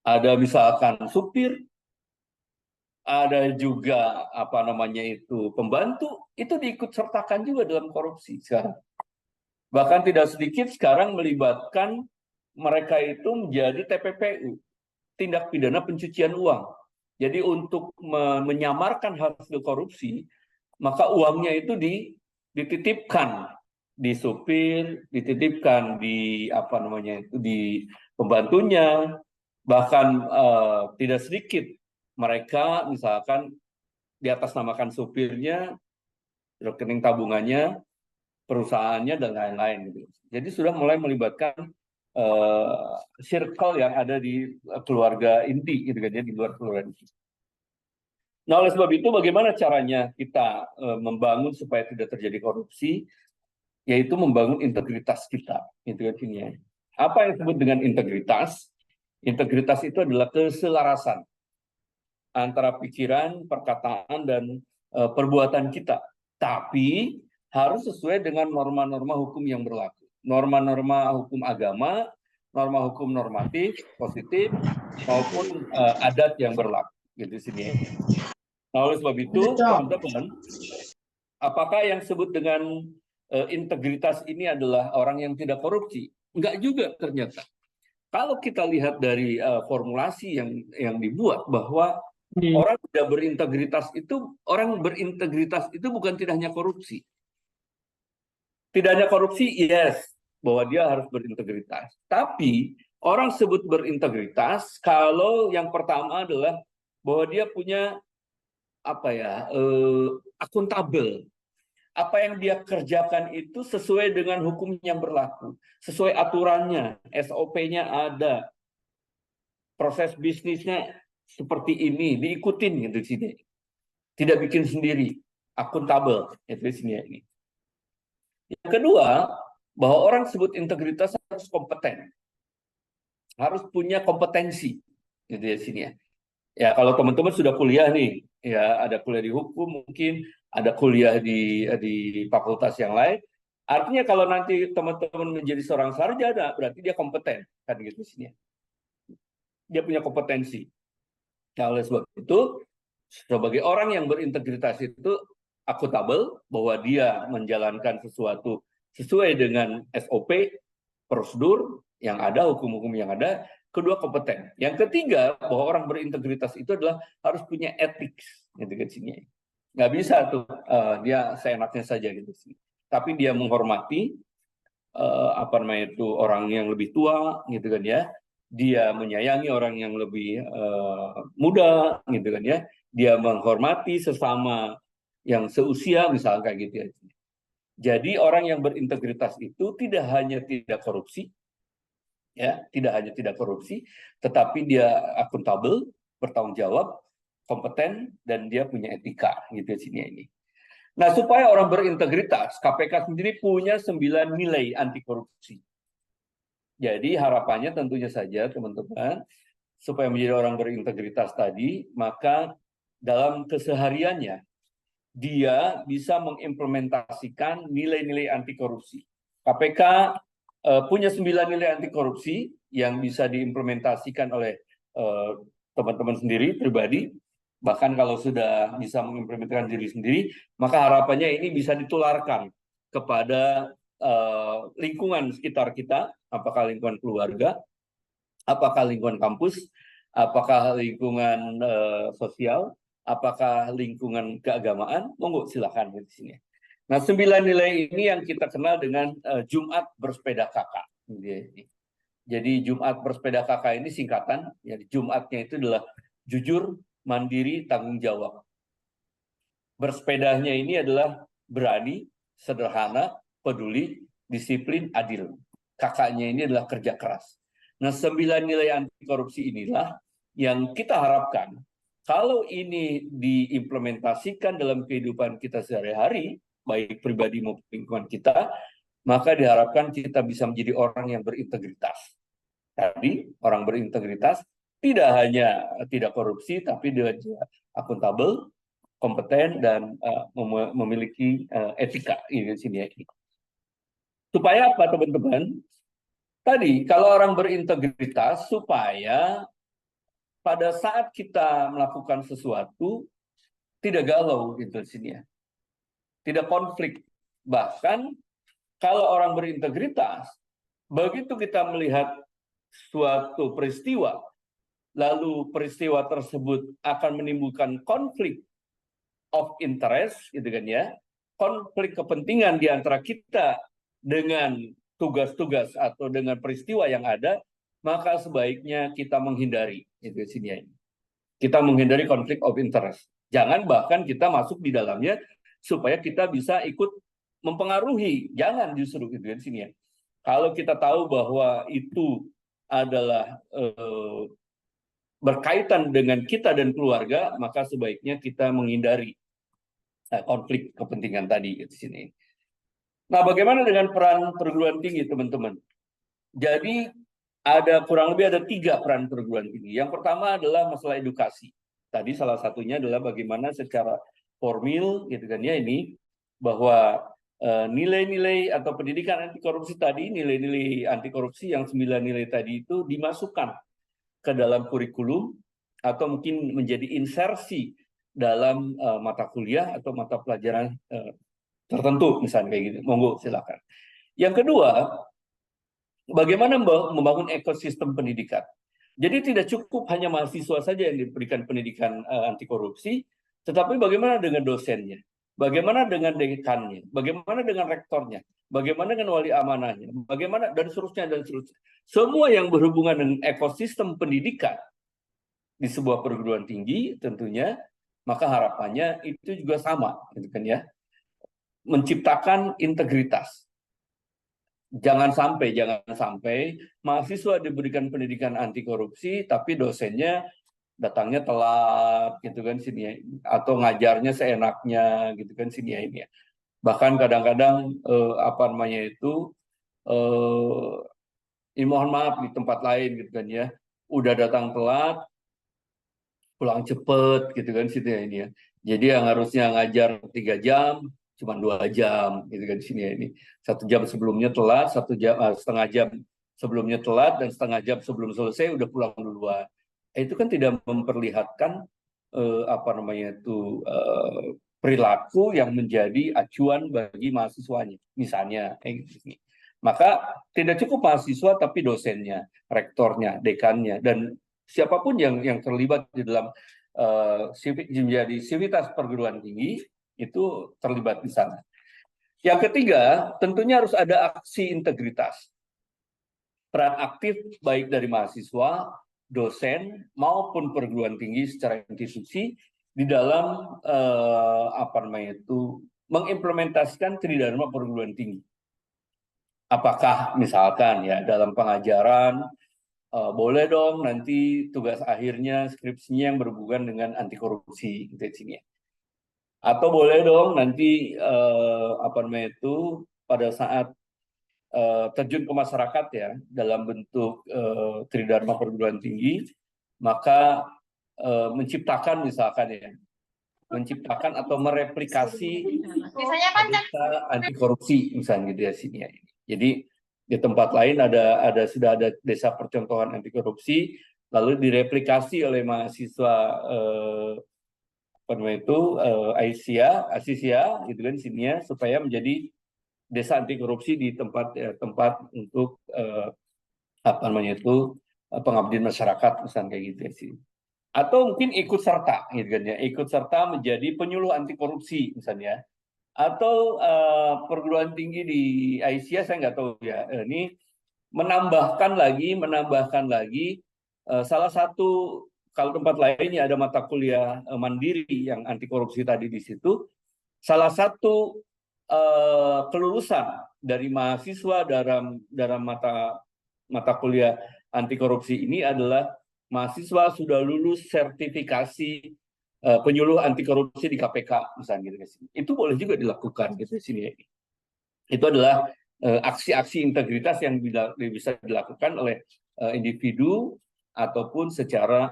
ada misalkan supir, ada juga apa namanya itu pembantu, itu diikut sertakan juga dalam korupsi sekarang. Bahkan tidak sedikit sekarang melibatkan mereka itu menjadi TPPU, tindak pidana pencucian uang. Jadi untuk menyamarkan hasil korupsi, maka uangnya itu dititipkan di supir, dititipkan di apa namanya itu di pembantunya, bahkan tidak sedikit mereka misalkan di atas namakan supirnya, rekening tabungannya, perusahaannya dan lain-lain gitu. Jadi sudah mulai melibatkan circle yang ada di keluarga inti gitu kan ya, di luar keluarga inti. Nah, oleh sebab itu bagaimana caranya kita membangun supaya tidak terjadi korupsi, yaitu membangun integritas kita, gitu kan ini ya. Apa yang disebut dengan integritas? Integritas itu adalah keselarasan antara pikiran, perkataan, dan perbuatan kita. Tapi harus sesuai dengan norma-norma hukum yang berlaku. Norma-norma hukum agama, norma hukum normatif, positif, maupun adat yang berlaku. Gitu sini. Nah, oleh sebab itu, teman-teman, apakah yang disebut dengan integritas ini adalah orang yang tidak korupsi? Enggak juga ternyata. Kalau kita lihat dari formulasi yang dibuat bahwa orang tidak berintegritas itu, orang berintegritas itu bukan tidak hanya korupsi. Tidak hanya korupsi, yes, bahwa dia harus berintegritas. Tapi orang sebut berintegritas kalau yang pertama adalah bahwa dia punya apa ya, akuntabel. Apa yang dia kerjakan itu sesuai dengan hukum yang berlaku, sesuai aturannya, SOP-nya ada, proses bisnisnya seperti ini, diikutin gitu sini. Tidak bikin sendiri, akuntabel itu sini ini. Yang kedua, bahwa orang sebut integritas harus kompeten. harus punya kompetensi, gitu ya sini ya. Ya kalau teman-teman sudah kuliah nih, ya ada kuliah di hukum mungkin, ada kuliah di fakultas yang lain. Artinya kalau nanti teman-teman menjadi seorang sarjana, berarti dia kompeten, kan gitu sini ya. Dia punya kompetensi. Nah, oleh sebab itu, sebagai orang yang berintegritas itu akuntabel bahwa dia menjalankan sesuatu sesuai dengan SOP, prosedur yang ada, hukum-hukum yang ada. Kedua, kompeten. Yang ketiga, bahwa orang berintegritas itu adalah harus punya etik, gitu kan sini. Nggak bisa tuh dia seenaknya saja gitu sih. Tapi dia menghormati apa namanya itu orang yang lebih tua, gitu kan ya. Dia menyayangi orang yang lebih muda, gitu kan ya. Dia menghormati sesama yang seusia, misalnya kayak gitu ya. Jadi orang yang berintegritas itu tidak hanya tidak korupsi, ya, tidak hanya tidak korupsi, tetapi dia akuntabel, bertanggung jawab, kompeten, dan dia punya etika, gitu ya sini ini. Nah, supaya orang berintegritas, KPK sendiri punya 9 nilai anti korupsi. Jadi harapannya tentunya saja teman-teman, supaya menjadi orang berintegritas tadi, maka dalam kesehariannya dia bisa mengimplementasikan nilai-nilai anti korupsi. KPK punya 9 nilai anti korupsi yang bisa diimplementasikan oleh teman-teman sendiri pribadi. Bahkan kalau sudah bisa mengimplementasikan diri sendiri, maka harapannya ini bisa ditularkan kepada lingkungan sekitar kita, apakah lingkungan keluarga, apakah lingkungan kampus, apakah lingkungan sosial, apakah lingkungan keagamaan, monggo silakan di sini. Nah, 9 nilai ini yang kita kenal dengan Jumat Bersepeda Kakak. Jadi Jumat Bersepeda Kakak ini singkatan, jadi Jumatnya itu adalah jujur, mandiri, tanggung jawab. Bersepedanya ini adalah berani, sederhana, peduli, disiplin, adil. Kakaknya ini adalah kerja keras. Nah, 9 nilai anti korupsi inilah yang kita harapkan kalau ini diimplementasikan dalam kehidupan kita sehari-hari, baik pribadi maupun lingkungan kita, maka diharapkan kita bisa menjadi orang yang berintegritas. Tadi, orang berintegritas tidak hanya tidak korupsi, tapi dia akuntabel, kompeten, dan memiliki etika ini sini. Supaya apa teman-teman? Tadi, kalau orang berintegritas, supaya pada saat kita melakukan sesuatu, tidak galau gitu sini ya. Tidak konflik. Bahkan, kalau orang berintegritas, begitu kita melihat suatu peristiwa, lalu peristiwa tersebut akan menimbulkan konflik of interest, gitu kan ya, konflik kepentingan di antara kita dengan tugas-tugas atau dengan peristiwa yang ada, maka sebaiknya kita menghindari itu sini ya. Kita menghindari konflik of interest. Jangan bahkan kita masuk di dalamnya supaya kita bisa ikut mempengaruhi. Jangan justru itu di sini ya. Kalau kita tahu bahwa itu adalah berkaitan dengan kita dan keluarga, maka sebaiknya kita menghindari konflik kepentingan tadi di sini. Nah, bagaimana dengan peran perguruan tinggi, teman-teman? Jadi kurang lebih ada 3 peran perguruan tinggi. Yang pertama adalah masalah edukasi. Tadi salah satunya adalah bagaimana secara formil, gitu kan ya, ini bahwa nilai-nilai atau pendidikan anti korupsi tadi, nilai-nilai anti korupsi yang 9 nilai tadi itu dimasukkan ke dalam kurikulum atau mungkin menjadi insersi dalam mata kuliah atau mata pelajaran tertentu, misalnya kayak gitu. Monggo silakan. Yang kedua, bagaimana membangun ekosistem pendidikan. Jadi tidak cukup hanya mahasiswa saja yang diberikan pendidikan anti korupsi, tetapi bagaimana dengan dosennya, bagaimana dengan dekannya, bagaimana dengan rektornya, bagaimana dengan wali amanahnya, bagaimana dan seterusnya dan seterusnya. Semua yang berhubungan dengan ekosistem pendidikan di sebuah perguruan tinggi tentunya, maka harapannya itu juga sama, gitu kan ya, menciptakan integritas. Jangan sampai mahasiswa diberikan pendidikan anti korupsi, tapi dosennya datangnya telat, gitu kan sini, atau ngajarnya seenaknya, gitu kan sini ini ya. Bahkan kadang-kadang apa namanya itu ini mohon maaf di tempat lain gitu kan ya, udah datang telat, pulang cepet gitu kan situ ya ini ya. Jadi yang harusnya ngajar 3 jam, cuma 2 jam gitu kan di sini ya ini. 1 jam sebelumnya telat, 1 jam setengah jam sebelumnya telat, dan setengah jam sebelum selesai udah pulang duluan. Itu kan tidak memperlihatkan apa namanya itu perilaku yang menjadi acuan bagi mahasiswanya, misalnya gitu. Maka tidak cukup mahasiswa, tapi dosennya, rektornya, dekannya, dan siapapun yang terlibat di dalam menjadi sivitas perguruan tinggi itu terlibat di sana. Yang ketiga, tentunya harus ada aksi integritas. Peran aktif baik dari mahasiswa, dosen maupun perguruan tinggi secara institusi di dalam apa namanya itu mengimplementasikan tridharma perguruan tinggi. Apakah misalkan ya dalam pengajaran boleh dong nanti tugas akhirnya skripsinya yang berhubungan dengan anti korupsi gitu sini. Atau boleh dong nanti apa namanya itu pada saat terjun ke masyarakat ya dalam bentuk tridharma perguruan tinggi, maka menciptakan misalkan ya, menciptakan atau mereplikasi desa anti korupsi misalnya gitu ya sini ya. Jadi di tempat lain sudah ada desa percontohan anti korupsi, lalu direplikasi oleh mahasiswa apa namanya itu Asia gitu kan sini ya, supaya menjadi desa anti korupsi di tempat untuk apa namanya itu pengabdian masyarakat misalnya kayak gitu ya sih. Atau mungkin ikut serta gitu kan ya, ikut serta menjadi penyuluh anti korupsi misalnya. Atau perguruan tinggi di Asia saya nggak tahu ya, ini menambahkan lagi salah satu, kalau tempat lainnya ada mata kuliah mandiri yang anti korupsi tadi di situ, salah satu kelulusan dari mahasiswa dalam mata kuliah anti korupsi ini adalah mahasiswa sudah lulus sertifikasi penyuluh anti korupsi di KPK misalnya gitu. Itu boleh juga dilakukan gitu di sini. Itu adalah aksi-aksi integritas yang bisa dilakukan oleh individu ataupun secara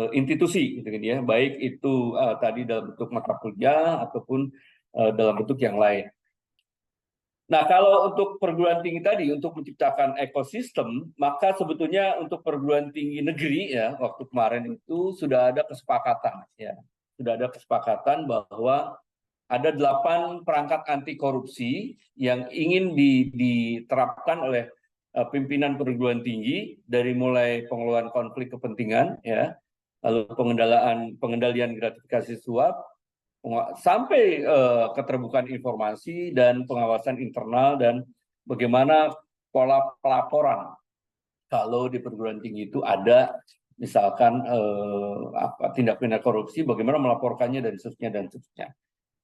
institusi gitu kan ya, baik itu tadi dalam bentuk mata kuliah ataupun dalam bentuk yang lain. Nah, kalau untuk perguruan tinggi tadi, untuk menciptakan ekosistem, maka sebetulnya untuk perguruan tinggi negeri ya, waktu kemarin itu sudah ada kesepakatan ya. Sudah ada kesepakatan bahwa ada 8 perangkat anti korupsi yang ingin diterapkan oleh pimpinan perguruan tinggi, dari mulai pengelolaan konflik kepentingan ya, lalu pengendalian gratifikasi suap, sampai keterbukaan informasi dan pengawasan internal, dan bagaimana pola pelaporan kalau di perguruan tinggi itu ada misalkan tindak pidana korupsi, bagaimana melaporkannya dan seterusnya.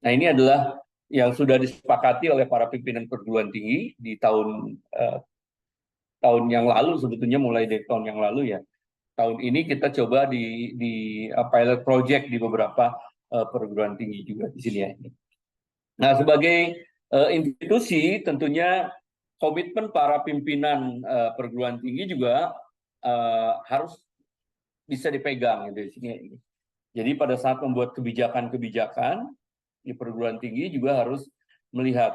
Nah, ini adalah yang sudah disepakati oleh para pimpinan perguruan tinggi di tahun yang lalu, sebetulnya mulai dari tahun yang lalu ya. Tahun ini kita coba di pilot project di beberapa perguruan tinggi juga di sini ya. Nah, sebagai institusi tentunya komitmen para pimpinan perguruan tinggi juga harus bisa dipegang gitu di sini. Jadi pada saat membuat kebijakan-kebijakan di perguruan tinggi juga harus melihat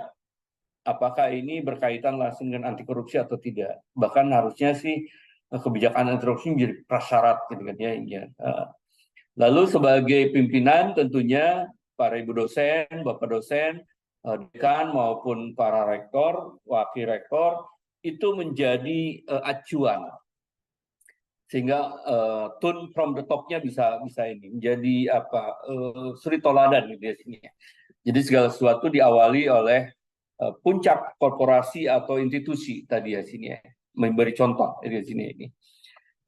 apakah ini berkaitan langsung dengan anti korupsi atau tidak. Bahkan harusnya sih kebijakan anti korupsi menjadi prasyarat gitu kan ya. Lalu sebagai pimpinan tentunya para ibu dosen, bapak dosen, dekan maupun para rektor, wakil rektor itu menjadi acuan, sehingga tune from the top-nya bisa ini menjadi suri toladan gitu ya sini. Jadi segala sesuatu diawali oleh puncak korporasi atau institusi tadi ya sini ya, memberi contoh di sini ini.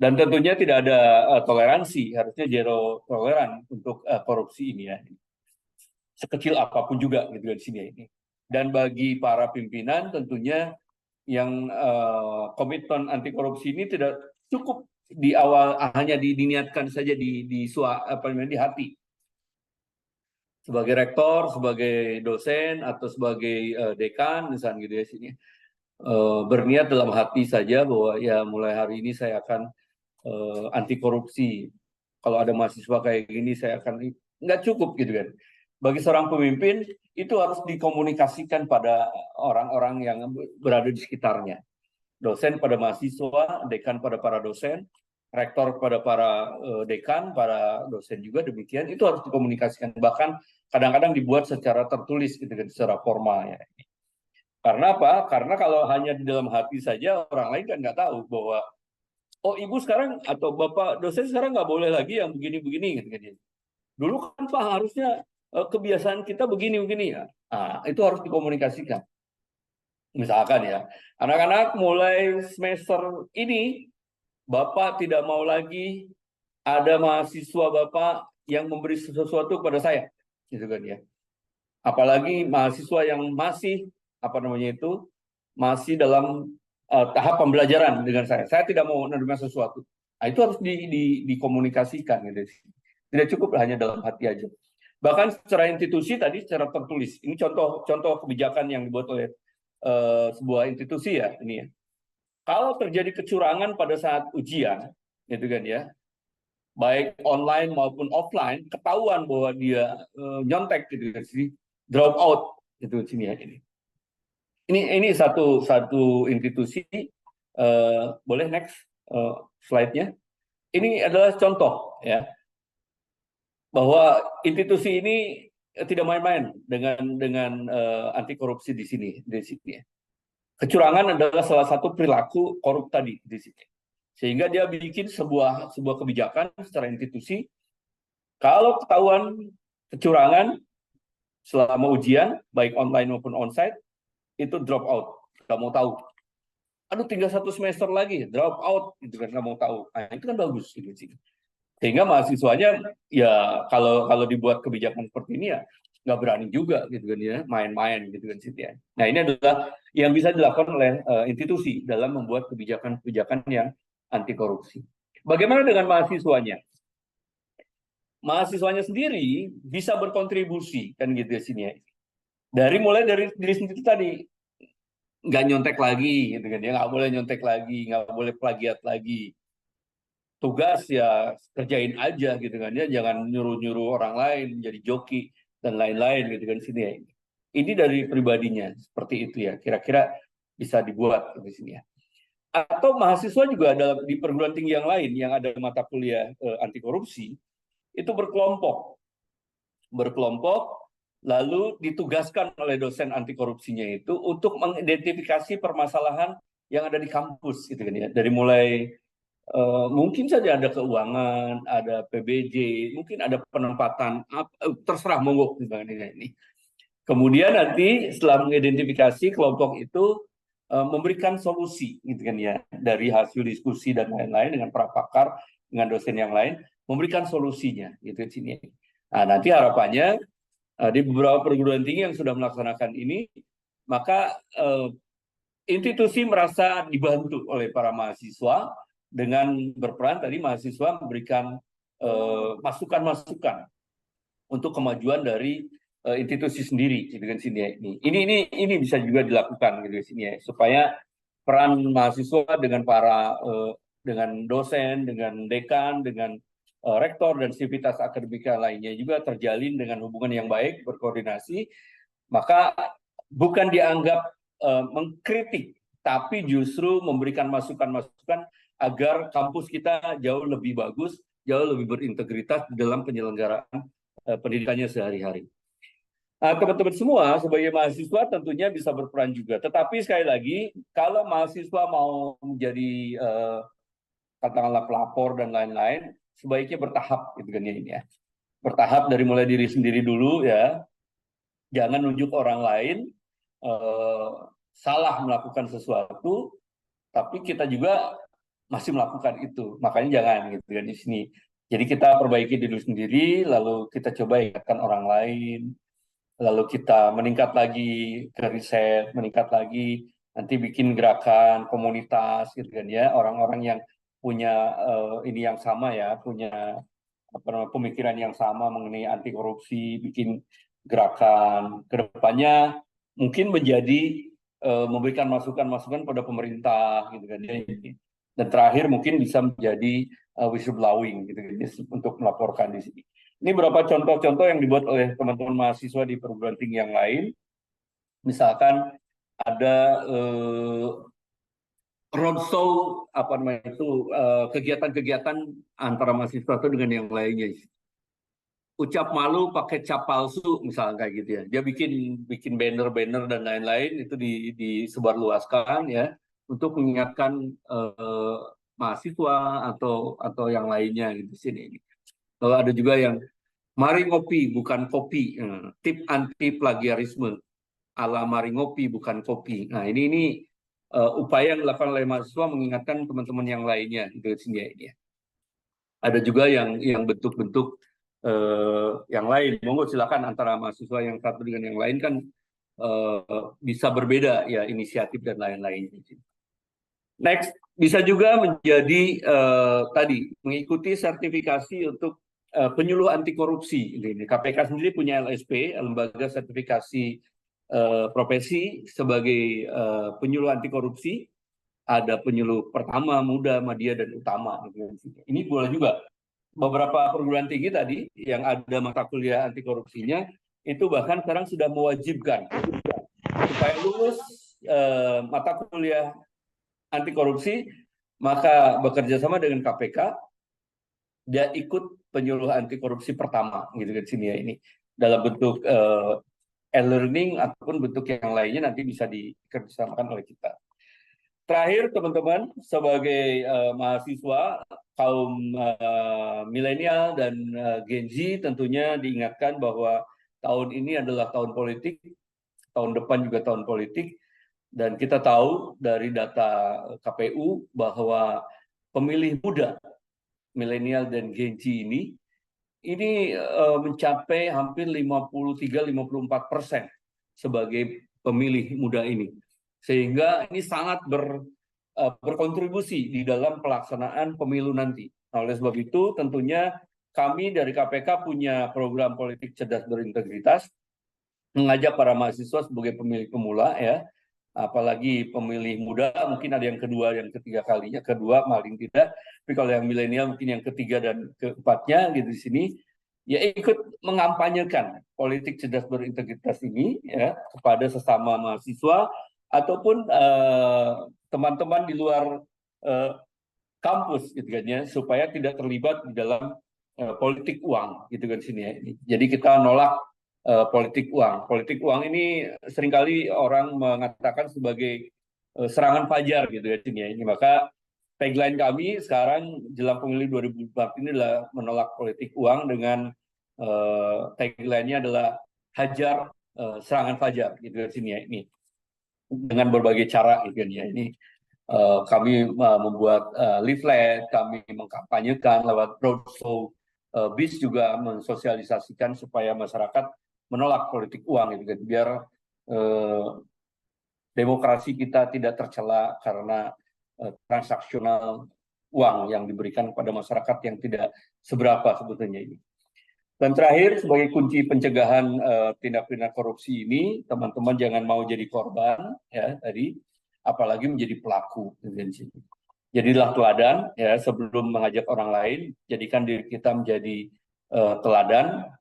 Dan tentunya tidak ada toleransi, harusnya zero toleran untuk korupsi ini ya. Sekecil apapun juga gitu di sini ini. Dan bagi para pimpinan tentunya yang komitmen anti korupsi ini tidak cukup di awal hanya diniatkan saja di hati. Sebagai rektor, sebagai dosen atau sebagai dekan misalnya gitu ya sini. berniat dalam hati saja bahwa ya mulai hari ini saya akan anti korupsi. Kalau ada mahasiswa kayak gini saya akan, nggak cukup gitu kan. Bagi seorang pemimpin itu harus dikomunikasikan pada orang-orang yang berada di sekitarnya. Dosen pada mahasiswa, dekan pada para dosen, rektor pada para dekan, para dosen juga demikian. Itu harus dikomunikasikan. Bahkan kadang-kadang dibuat secara tertulis gitu kan, secara formal ya. Karena apa? Karena kalau hanya di dalam hati saja, orang lain kan nggak tahu bahwa oh ibu sekarang atau bapak dosen sekarang nggak boleh lagi yang begini-begini gitu kan. Dulu kan Pak harusnya kebiasaan kita begini-begini ya. Nah, itu harus dikomunikasikan. Misalkan ya, anak-anak mulai semester ini Bapak tidak mau lagi ada mahasiswa Bapak yang memberi sesuatu kepada saya, gitu kan ya. Apalagi mahasiswa yang masih apa namanya itu masih dalam tahap pembelajaran dengan saya. Saya tidak mau menerima sesuatu. Nah, itu harus dikomunikasikan gitu. Tidak cukup hanya dalam hati aja. Bahkan secara institusi tadi secara tertulis. Ini contoh kebijakan yang dibuat oleh sebuah institusi ya ini ya. Kalau terjadi kecurangan pada saat ujian, gitu kan ya, baik online maupun offline, ketahuan bahwa dia nyontek gitu kan sih, drop out itu sini ya ini. Ini satu institusi. Boleh next slide-nya. Ini adalah contoh ya bahwa institusi ini tidak main-main dengan anti korupsi di sini ya. Kecurangan adalah salah satu perilaku korup tadi di sini. Sehingga dia bikin sebuah kebijakan secara institusi. Kalau ketahuan kecurangan selama ujian, baik online maupun onsite, itu drop out, nggak mau tahu. Aduh, tinggal 1 semester lagi, drop out, gitu kan, nggak mau tahu. Nah, itu kan bagus, gitu sih. Sehingga mahasiswanya, ya kalau dibuat kebijakan seperti ini ya, nggak berani juga, gitu kan ya, main-main, gitu kan sih ya. Nah, ini adalah yang bisa dilakukan oleh institusi dalam membuat kebijakan-kebijakan yang anti korupsi. Bagaimana dengan mahasiswanya? Mahasiswanya sendiri bisa berkontribusi kan gitu ya sini ya. Mulai dari diri sendiri tadi, nggak nyontek lagi gitu kan ya, nggak boleh nyontek lagi, nggak boleh plagiat lagi. Tugas ya kerjain aja gitu kan ya, jangan nyuruh-nyuruh orang lain jadi joki dan lain-lain gitu kan sini ya. Ini dari pribadinya seperti itu ya, kira-kira bisa dibuat di sini ya. Atau mahasiswa juga ada di perguruan tinggi yang lain yang ada mata kuliah anti korupsi, itu berkelompok lalu ditugaskan oleh dosen anti korupsinya itu untuk mengidentifikasi permasalahan yang ada di kampus gitu kan ya, dari mulai mungkin saja ada keuangan, ada PBJ, mungkin ada penempatan, terserah monggo misalnya ini. Kemudian nanti setelah mengidentifikasi kelompok itu memberikan solusi gitu kan ya, dari hasil diskusi dan lain-lain dengan para pakar, dengan dosen yang lain, memberikan solusinya gitu di sini. Nah, nanti harapannya di beberapa perguruan tinggi yang sudah melaksanakan ini, maka institusi merasa dibantu oleh para mahasiswa dengan berperan tadi mahasiswa memberikan masukan-masukan untuk kemajuan dari institusi sendiri gitu kan sini ya. Ini bisa juga dilakukan gitu sini ya, supaya peran mahasiswa dengan para dengan dosen, dengan dekan, dengan rektor dan sivitas akademika lainnya juga terjalin dengan hubungan yang baik, berkoordinasi, maka bukan dianggap mengkritik, tapi justru memberikan masukan-masukan agar kampus kita jauh lebih bagus, jauh lebih berintegritas dalam penyelenggaraan pendidikannya sehari-hari. Teman-teman semua sebagai mahasiswa tentunya bisa berperan juga. Tetapi sekali lagi, kalau mahasiswa mau menjadi katakanlah pelapor dan lain-lain, sebaiknya bertahap gitu kan ya ini ya. Bertahap dari mulai diri sendiri dulu ya. Jangan nunjuk orang lain salah melakukan sesuatu, tapi kita juga masih melakukan itu. Makanya jangan gitu kan di sini. Jadi kita perbaiki diri sendiri, lalu kita coba ingatkan orang lain, lalu kita meningkat lagi ke riset, meningkat lagi, nanti bikin gerakan komunitas gitu kan ya, orang-orang yang punya ini yang sama ya, punya apa namanya, pemikiran yang sama mengenai anti korupsi, bikin gerakan kedepannya mungkin menjadi memberikan masukan-masukan pada pemerintah gitu kan. Dan terakhir mungkin bisa menjadi whistleblowing gitu kan, untuk melaporkan di sini. Ini beberapa contoh-contoh yang dibuat oleh teman-teman mahasiswa di perguruan tinggi yang lain. Misalkan ada roadshow apa namanya itu, kegiatan-kegiatan antara mahasiswa itu dengan yang lainnya. Ucap malu pakai cap palsu misalnya kayak gitu ya. Dia bikin banner-banner dan lain-lain itu disebarluaskan ya untuk mengingatkan mahasiswa atau yang lainnya gitu sini. Lalu ada juga yang mari ngopi bukan kopi, tip anti plagiarisme ala mari ngopi bukan kopi. Nah ini upaya yang dilakukan oleh mahasiswa mengingatkan teman-teman yang lainnya gitu sini ini. Ada juga yang bentuk-bentuk yang lain. Monggo silakan antara mahasiswa yang satu dengan yang lain kan bisa berbeda ya inisiatif dan lain-lain. Next, bisa juga menjadi tadi mengikuti sertifikasi untuk penyuluh anti korupsi. Ini KPK sendiri punya LSP, lembaga sertifikasi profesi sebagai penyuluh anti korupsi. Ada penyuluh pertama, muda, media, dan utama. Ini boleh juga. Beberapa perguruan tinggi tadi yang ada mata kuliah anti korupsinya itu bahkan sekarang sudah mewajibkan supaya lulus mata kuliah anti korupsi maka bekerja sama dengan KPK dia ikut penyuluh anti korupsi pertama gitu kan sini ya, ini dalam bentuk e-learning ataupun bentuk yang lainnya nanti bisa dikerjasamakan oleh kita. Terakhir teman-teman, sebagai mahasiswa kaum milenial dan Gen Z tentunya diingatkan bahwa tahun ini adalah tahun politik, tahun depan juga tahun politik, dan kita tahu dari data KPU bahwa pemilih muda, milenial dan Gen Z ini mencapai hampir 53-54% sebagai pemilih muda ini. Sehingga ini sangat berkontribusi di dalam pelaksanaan pemilu nanti. Nah, oleh sebab itu tentunya kami dari KPK punya program politik cerdas berintegritas, mengajak para mahasiswa sebagai pemilih pemula ya, apalagi pemilih muda mungkin ada yang kedua, yang ketiga kalinya, kedua paling tidak, tapi kalau yang milenial mungkin yang ketiga dan keempatnya gitu di sini, ya ikut mengampanyekan politik cerdas berintegritas ini ya kepada sesama mahasiswa ataupun teman-teman di luar kampus gitu kan ya, supaya tidak terlibat di dalam politik uang gitu kan sini ya. Jadi kita nolak politik uang. Politik uang ini seringkali orang mengatakan sebagai serangan fajar gitu ya sini ya. Ini maka tagline kami sekarang jelang pemilu 2024 ini adalah menolak politik uang dengan tagline-nya adalah hajar serangan fajar gitu kan sini ya ini. Dengan berbagai cara gitu ya. Ini kami membuat leaflet, kami mengkampanyekan lewat roadshow, BIS juga mensosialisasikan supaya masyarakat menolak politik uang gitu kan, biar demokrasi kita tidak tercela karena transaksional uang yang diberikan kepada masyarakat yang tidak seberapa sebetulnya ini. Dan terakhir, sebagai kunci pencegahan tindak pidana korupsi ini, teman-teman jangan mau jadi korban, ya tadi, apalagi menjadi pelaku. Jadilah teladan, ya sebelum mengajak orang lain, jadikan diri kita menjadi teladan,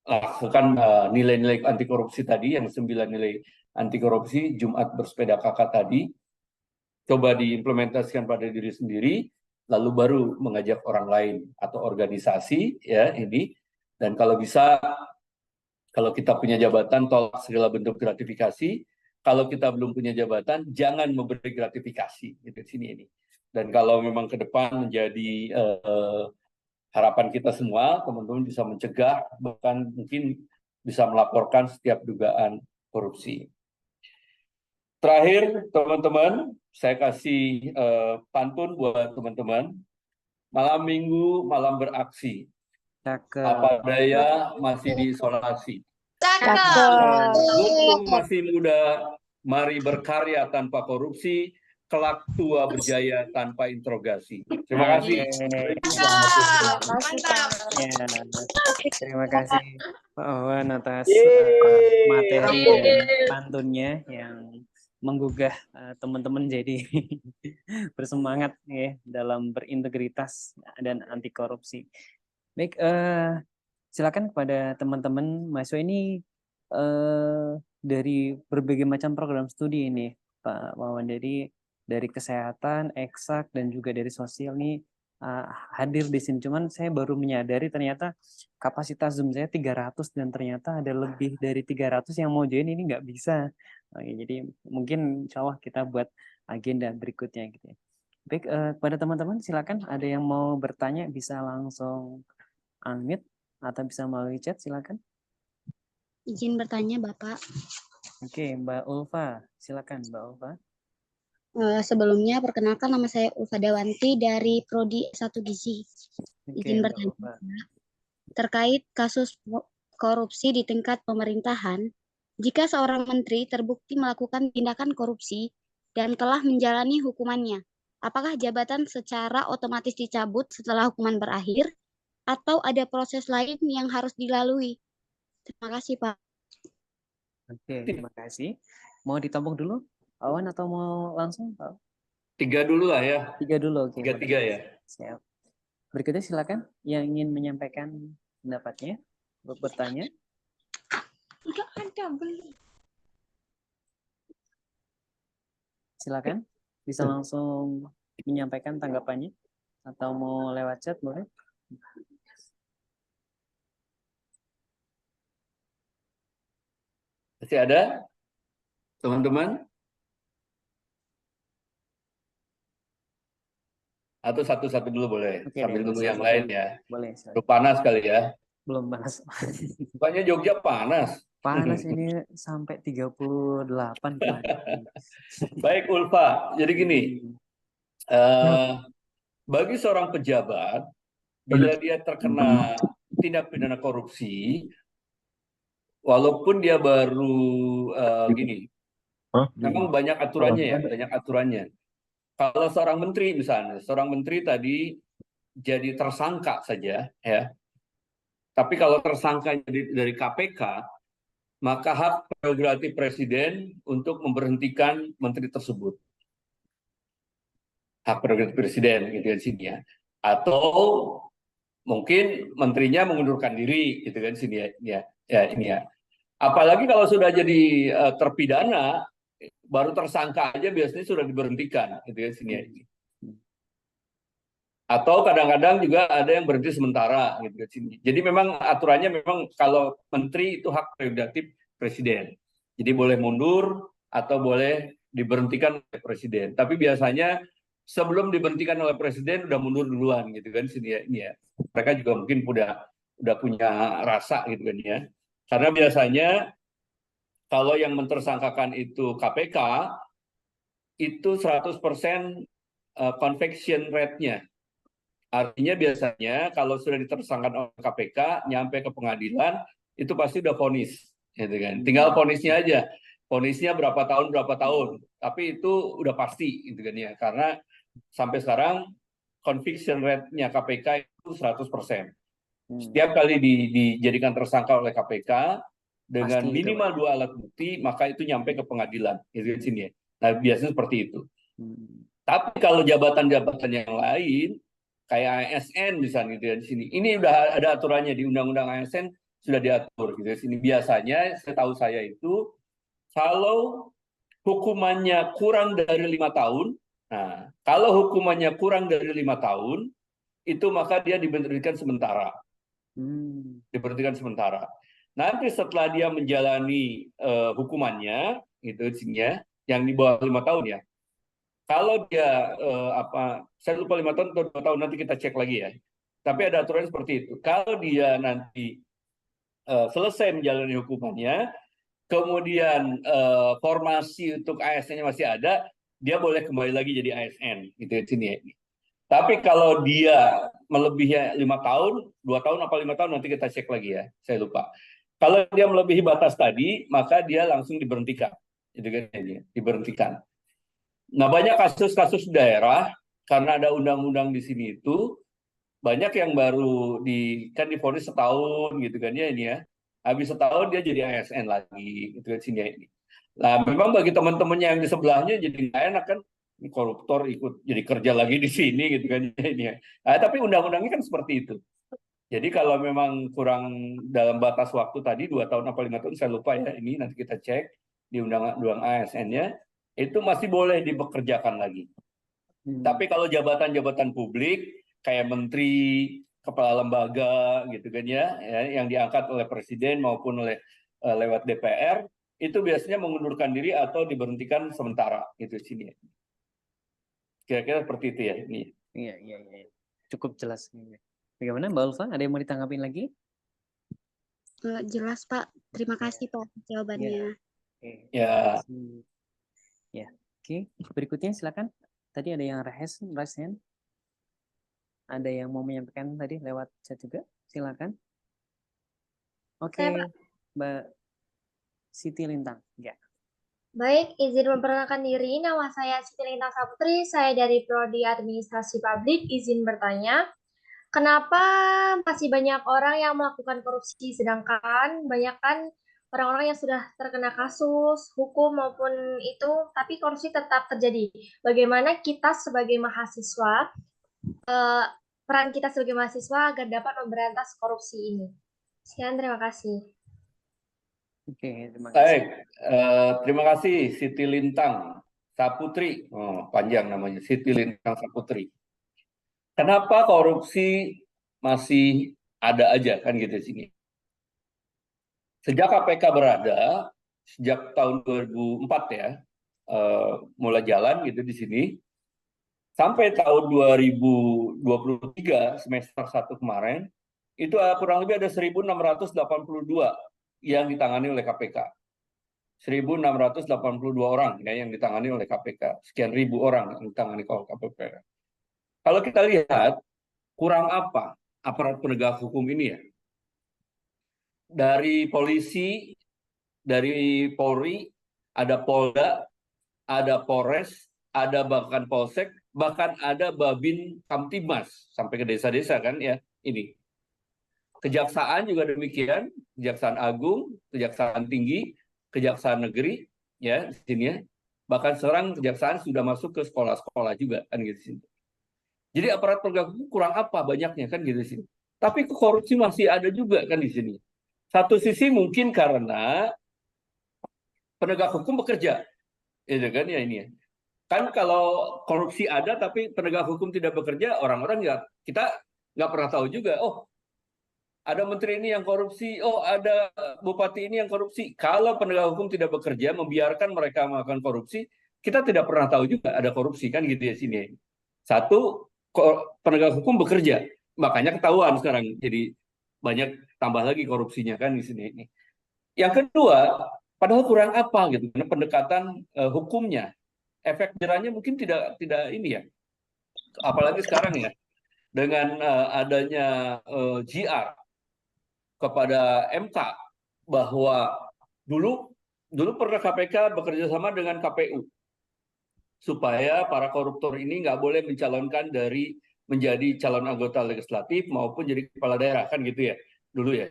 lakukan nilai-nilai anti korupsi tadi, yang 9 nilai anti korupsi, Jumat bersepeda kakak tadi, coba diimplementasikan pada diri sendiri, lalu baru mengajak orang lain atau organisasi ya ini, dan kalau bisa kalau kita punya jabatan tolak segala bentuk gratifikasi, kalau kita belum punya jabatan jangan memberi gratifikasi gitu sini ini. Dan kalau memang ke depan menjadi harapan kita semua, teman-teman bisa mencegah bahkan mungkin bisa melaporkan setiap dugaan korupsi. Terakhir teman-teman, saya kasih pantun buat teman-teman. Malam minggu, malam beraksi. Cakep. Apa daya masih diisolasi. Cakep. Mumpung masih muda, mari berkarya tanpa korupsi, kelak tua berjaya tanpa interogasi. Terima kasih. Mantap. Ya, terima kasih Pak Wawan atas materi dan pantunnya yang menggugah teman-teman jadi bersemangat ya dalam berintegritas dan anti korupsi. Baik, silakan kepada teman-teman mahasiswa ini dari berbagai macam program studi ini, Pak Wawan, dari kesehatan, eksak, dan juga dari sosial nih hadir di sini. Cuman saya baru menyadari ternyata kapasitas Zoom saya 300 dan ternyata ada lebih dari 300 yang mau join ini nggak bisa. Oke, jadi mungkin insya Allah kita buat agenda berikutnya gitu ya. Baik, kepada teman-teman silakan ada yang mau bertanya bisa langsung unmute atau bisa melalui chat silakan. Izin bertanya, Bapak. Oke, Mbak Ulfa, silakan Mbak Ulfa. Sebelumnya, perkenalkan nama saya Ulfa Dawanti dari Prodi S1 Gizi. Oke, Izin Mbak bertanya, Ulfa. terkait kasus korupsi di tingkat pemerintahan, jika seorang menteri terbukti melakukan tindakan korupsi dan telah menjalani hukumannya, apakah jabatan secara otomatis dicabut setelah hukuman berakhir, atau ada proses lain yang harus dilalui? Terima kasih, Pak. Oke, terima kasih. Mau ditampung dulu, Awan, atau mau langsung, Pak? 3 dulu lah ya. 3 dulu, oke. 3 ya. Siap. Berikutnya silakan yang ingin menyampaikan pendapatnya, bertanya. Enggak ada, belum. Silakan, bisa langsung menyampaikan tanggapannya atau mau lewat chat boleh. Masih ada teman-teman? Atau satu-satu dulu boleh, Oke, sambil deh, nunggu yang satu-satu. lain ya. Boleh. Udah panas kali ya. Belum panas. Bukannya Jogja panas. Panas ini sampai 38 kemarin. Baik Ulfa, jadi gini, bagi seorang pejabat, bila dia terkena tindak pidana korupsi, walaupun dia baru gini, memang banyak aturannya ya, banyak aturannya. Kalau seorang menteri misalnya, seorang menteri tadi jadi tersangka saja, ya. Tapi kalau tersangka dari KPK, maka hak prerogatif presiden untuk memberhentikan menteri tersebut. Hak prerogatif presiden gitu kan sini ya. Atau mungkin menterinya mengundurkan diri gitu kan sini ya. Ya ini ya. Apalagi kalau sudah jadi terpidana, baru tersangka aja biasanya sudah diberhentikan gitu kan sini ya. Atau kadang-kadang juga ada yang berhenti sementara gitu kan sini. Jadi memang aturannya memang kalau menteri itu hak prerogatif presiden. Jadi boleh mundur atau boleh diberhentikan oleh presiden. Tapi biasanya sebelum diberhentikan oleh presiden udah mundur duluan gitu kan sini ya. Ini ya. Mereka juga mungkin udah punya rasa gitu kan ya. Karena biasanya kalau yang mentersangkakan itu KPK itu 100% conviction rate-nya. Artinya biasanya kalau sudah ditersangkakan oleh KPK, nyampe ke pengadilan, itu pasti udah vonis. Gitu kan. Tinggal vonisnya aja. Vonisnya berapa tahun. Tapi itu udah pasti. Gitu kan ya. Karena sampai sekarang conviction rate-nya KPK itu 100%. Setiap kali dijadikan tersangka oleh KPK, dengan Pasti itu, minimal 2 alat bukti, maka itu nyampe ke pengadilan. Gitu kan sini ya. Nah biasanya seperti itu. Tapi kalau jabatan-jabatan yang lain, kayak ASN misalnya gitu ya di sini. Ini udah ada aturannya di Undang-Undang ASN sudah diatur gitu. Di sini biasanya setahu saya itu kalau hukumannya kurang dari 5 tahun, nah kalau hukumannya kurang dari 5 tahun itu maka dia diberhentikan sementara. Diberhentikan sementara. Nanti setelah dia menjalani hukumannya itu isinya yang di bawah 5 tahun ya. Kalau dia saya lupa 5 tahun atau 2 tahun, nanti kita cek lagi ya. Tapi ada aturan seperti itu. Kalau dia nanti selesai menjalani hukumannya, kemudian formasi untuk ASN-nya masih ada, dia boleh kembali lagi jadi ASN gitu di sini ya. Tapi kalau dia melebihi 5 tahun, 2 tahun apa 5 tahun nanti kita cek lagi ya. Saya lupa. Kalau dia melebihi batas tadi, maka dia langsung diberhentikan. Gitu kan ya, diberhentikan. Nah, banyak kasus-kasus daerah karena ada undang-undang di sini itu banyak yang baru kan divonis setahun gitu kan ya ini ya. Habis setahun dia jadi ASN lagi gitu kan sini ini. Nah, memang bagi teman-temannya yang di sebelahnya jadi nggak enak kan, ini koruptor ikut jadi kerja lagi di sini gitu kan ini ya. Nah, tapi undang-undangnya kan seperti itu. Jadi kalau memang kurang dalam batas waktu tadi 2 tahun apa 5 tahun saya lupa ya, ini nanti kita cek di undang-undang ASN-nya itu masih boleh dipekerjakan lagi. Tapi kalau jabatan-jabatan publik kayak menteri, kepala lembaga gitu kan ya, yang diangkat oleh presiden maupun oleh lewat DPR itu biasanya mengundurkan diri atau diberhentikan sementara itu sini. Kira-kira seperti itu ya ini. Iya. Cukup jelas. Bagaimana Mbak Ulfa? Ada yang mau ditanggapin lagi? Jelas, Pak. Terima kasih, Pak, jawabannya. Ya. Ya. Oke, berikutnya silakan. Tadi ada yang raise hand. Ada yang mau menyampaikan tadi lewat chat juga? Silakan. Oke, Saya, Pak. Mbak Siti Lintang. Ya. Baik, izin memperkenalkan diri. Nama saya Siti Lintang Saputri. Saya dari Prodi Administrasi Publik. Izin bertanya, kenapa masih banyak orang yang melakukan korupsi, sedangkan banyak kan orang-orang yang sudah terkena kasus, hukum maupun itu, tapi korupsi tetap terjadi. Bagaimana kita sebagai mahasiswa, peran kita sebagai mahasiswa agar dapat memberantas korupsi ini? Sekian, terima kasih. Oke, terima kasih. Baik, terima kasih Siti Lintang Saputri. Oh, panjang namanya, Siti Lintang Saputri. Kenapa korupsi masih ada aja kan gitu di sini? Sejak KPK berada, sejak tahun 2004 ya, mulai jalan gitu di sini, sampai tahun 2023 semester 1 kemarin, itu kurang lebih ada 1.682 yang ditangani oleh KPK. 1.682 orang ya yang ditangani oleh KPK. Sekian ribu orang yang ditangani oleh KPK. Kalau kita lihat, kurang apa aparat penegak hukum ini ya? Dari polisi, dari Polri, ada Polda, ada Polres, ada bahkan Polsek, bahkan ada Babin Kamtibmas sampai ke desa-desa kan ya ini. Kejaksaan juga demikian, Kejaksaan Agung, Kejaksaan Tinggi, Kejaksaan Negeri ya di sini ya. Bahkan sekarang kejaksaan sudah masuk ke sekolah-sekolah juga kan gitu sini. Jadi aparat penegak hukum kurang apa banyaknya kan gitu sini. Tapi korupsi masih ada juga kan di sini. Satu sisi mungkin karena penegak hukum bekerja, itu kan ya ini ya. Kan kalau korupsi ada tapi penegak hukum tidak bekerja, orang-orang kita nggak pernah tahu juga. Oh, ada menteri ini yang korupsi, oh ada bupati ini yang korupsi. Kalau penegak hukum tidak bekerja, membiarkan mereka melakukan korupsi, kita tidak pernah tahu juga ada korupsi kan gitu ya sini. Satu, penegak hukum bekerja, makanya ketahuan sekarang. Jadi banyak tambah lagi korupsinya kan di sini. Yang kedua, padahal kurang apa gitu, karena pendekatan hukumnya, efek jerahnya mungkin tidak ini ya. Apalagi sekarang ya, dengan adanya GR kepada MK bahwa dulu pernah KPK bekerja sama dengan KPU supaya para koruptor ini nggak boleh mencalonkan dari menjadi calon anggota legislatif maupun jadi kepala daerah kan gitu ya dulu ya.